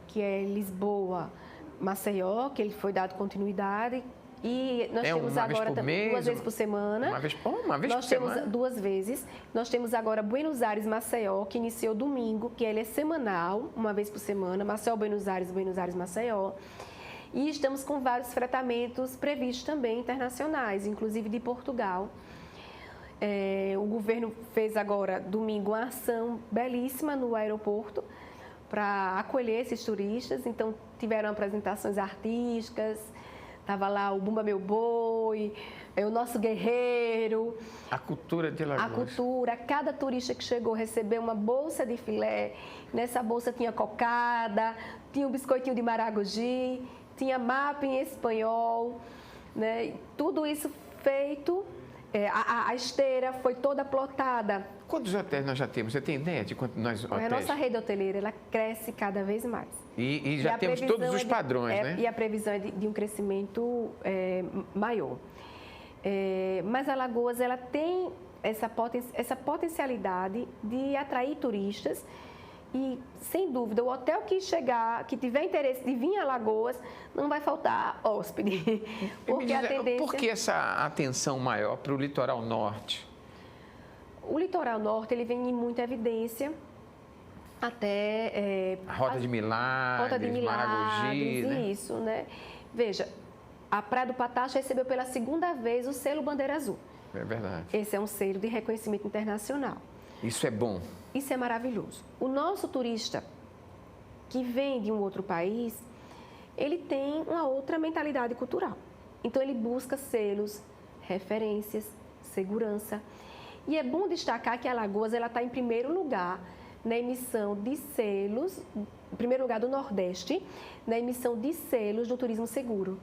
que é Lisboa-Maceió, que ele foi dado continuidade. E nós temos agora 2 vezes por semana. Uma vez por semana? Nós temos 2 vezes. Nós temos agora Buenos Aires, Maceió, que iniciou domingo, que ele é semanal, 1 vez por semana. Maceió, Buenos Aires, Maceió. E estamos com vários fretamentos previstos também internacionais, inclusive de Portugal. O governo fez agora, domingo, uma ação belíssima no aeroporto para acolher esses turistas. Então, tiveram apresentações artísticas. Estava lá o Bumba Meu Boi, o Nosso Guerreiro. A cultura de Alagoas. A cultura. Cada turista que chegou recebeu uma bolsa de filé. Nessa bolsa tinha cocada, tinha um biscoitinho de maragogi, tinha mapa em espanhol, né? Tudo isso feito. A esteira foi toda plotada. Quantos hotéis nós já temos? Você tem ideia de quantos hotéis? A nossa rede hoteleira, ela cresce cada vez mais. E já temos todos os padrões, né? E a previsão é de um crescimento maior. Mas Alagoas, ela tem essa potencialidade de atrair turistas e, sem dúvida, o hotel que tiver interesse de vir a Alagoas, não vai faltar hóspede. Porque a tendência... Por que essa atenção maior para o litoral norte? O litoral norte, ele vem em muita evidência. Até... a Rota de Milagres, Maragogi, né? Isso, né? Veja, a Praia do Patacho recebeu pela 2ª vez o selo Bandeira Azul. É verdade. Esse é um selo de reconhecimento internacional. Isso é bom. Isso é maravilhoso. O nosso turista que vem de um outro país, ele tem uma outra mentalidade cultural. Então, ele busca selos, referências, segurança. E é bom destacar que a Alagoas está em primeiro lugar na emissão de selos, em primeiro lugar do Nordeste, na emissão de selos do turismo seguro.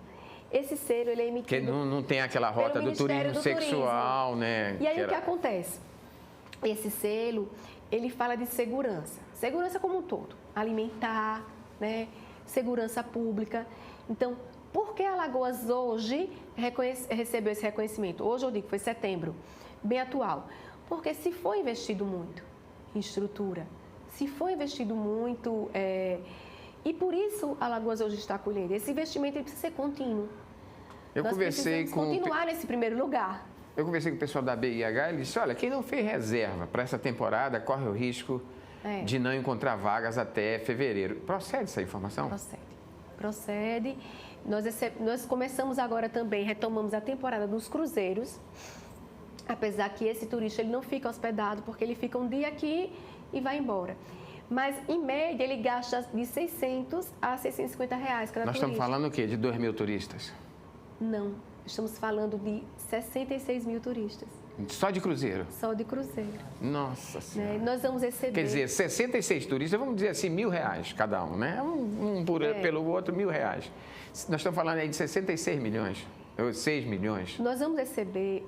Esse selo ele é emitido... Que não tem aquela rota do turismo sexual, né? E aí o que acontece? Esse selo, ele fala de segurança. Segurança como um todo. Alimentar, né? Segurança pública. Então, por que Alagoas hoje recebeu esse reconhecimento? Hoje eu digo que foi setembro, bem atual. Porque se foi investido muito em estrutura, se foi investido muito... E por isso Alagoas hoje está acolhendo. Esse investimento ele precisa ser contínuo. Nós precisamos continuar nesse primeiro lugar. Eu conversei com o pessoal da BIH e ele disse, olha, quem não fez reserva para essa temporada corre o risco de não encontrar vagas até fevereiro. Procede essa informação? Procede. Nós começamos agora também, retomamos a temporada dos cruzeiros, apesar que esse turista ele não fica hospedado, porque ele fica um dia aqui e vai embora. Mas, em média, ele gasta de 600 a 650 reais cada Nós turista. estamos falando o quê? De 2.000 turistas? Não, estamos falando de 66 mil turistas. Só de cruzeiro? Só de cruzeiro. Nossa Senhora. Né? Nós vamos receber... Quer dizer, 66 turistas, vamos dizer assim, R$1.000 cada um, né? Pelo outro, R$1.000. Nós estamos falando aí de 66 milhões, ou 6 milhões. Nós vamos receber,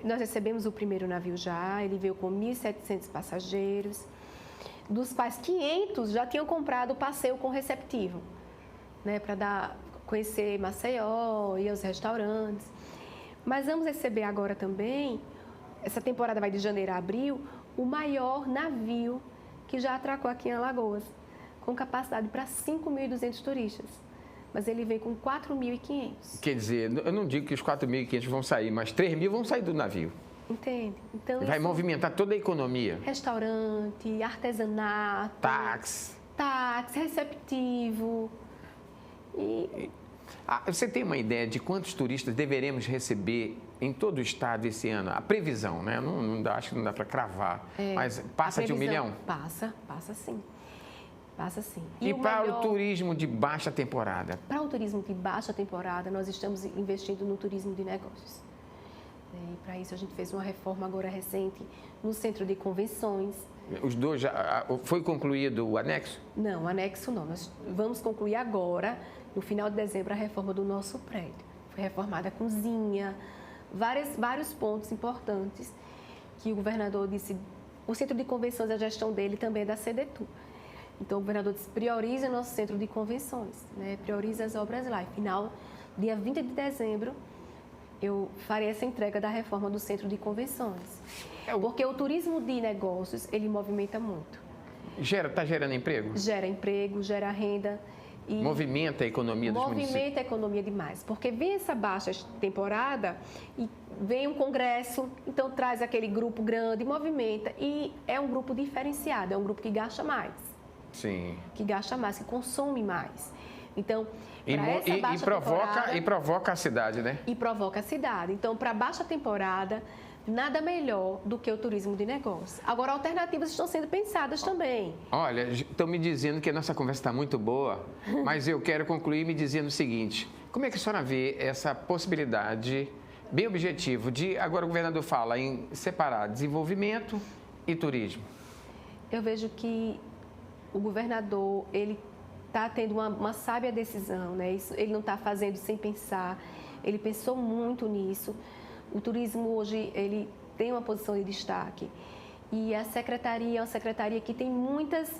nós recebemos o primeiro navio já, ele veio com 1.700 passageiros, dos quais 500 já tinham comprado o passeio com receptivo, né? Para conhecer Maceió, ir aos restaurantes. Mas vamos receber agora também, essa temporada vai de janeiro a abril, o maior navio que já atracou aqui em Alagoas, com capacidade para 5.200 turistas. Mas ele vem com 4.500. Quer dizer, eu não digo que os 4.500 vão sair, mas 3.000 vão sair do navio. Entende? Então, vai movimentar toda a economia. Restaurante, artesanato. Táxi, receptivo. Você tem uma ideia de quantos turistas deveremos receber em todo o estado esse ano? A previsão, né? Acho que não dá para cravar. Mas passa de 1 milhão? Passa sim. Passa sim. E para o turismo de baixa temporada? Para o turismo de baixa temporada, nós estamos investindo no turismo de negócios. E para isso a gente fez uma reforma agora recente no centro de convenções. Os dois já foi concluído o anexo? Não, o anexo não. Nós vamos concluir agora, no final de dezembro, a reforma do nosso prédio. Foi reformada a cozinha, vários pontos importantes que o governador disse. O centro de convenções, a gestão dele também é da CDTU. Então, o governador disse, priorize o nosso centro de convenções, né? Priorize as obras lá. E, final, dia 20 de dezembro, eu farei essa entrega da reforma do centro de convenções. Porque o turismo de negócios, ele movimenta muito. Está gerando emprego? Gera emprego, gera renda. E movimenta a economia dos municípios? Movimenta a economia demais. Porque vem essa baixa temporada e vem um congresso, então traz aquele grupo grande, movimenta. E é um grupo diferenciado, é um grupo que gasta mais. Sim. Que gasta mais, que consome mais. Então, provoca a cidade, né? E provoca a cidade. Então, para baixa temporada, nada melhor do que o turismo de negócio. Agora, alternativas estão sendo pensadas também. Olha, estão me dizendo que a nossa conversa está muito boa, mas eu quero concluir me dizendo o seguinte: como é que a senhora vê essa possibilidade, bem objetivo, de agora o governador fala em separar desenvolvimento e turismo? Eu vejo que o governador, ele está tendo uma sábia decisão, né? Ele não está fazendo sem pensar, ele pensou muito nisso. O turismo hoje, ele tem uma posição de destaque. E a secretaria é uma secretaria que tem muitas,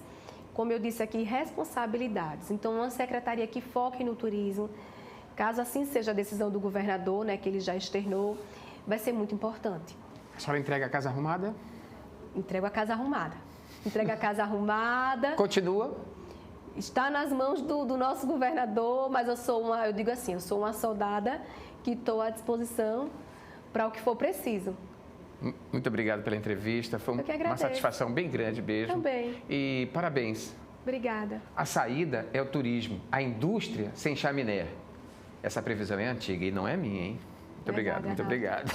como eu disse aqui, responsabilidades. Então, uma secretaria que foque no turismo, caso assim seja a decisão do governador, né, que ele já externou, vai ser muito importante. A senhora entrega a casa arrumada? Entrego a casa arrumada. Entrega a casa arrumada. Continua? Está nas mãos do nosso governador, mas eu sou uma soldada que estou à disposição para o que for preciso. Muito obrigado pela entrevista, foi uma satisfação bem grande mesmo. Também. E parabéns. Obrigada. A saída é o turismo, a indústria sem chaminé. Essa previsão é antiga e não é minha, hein? Muito obrigado, muito obrigado.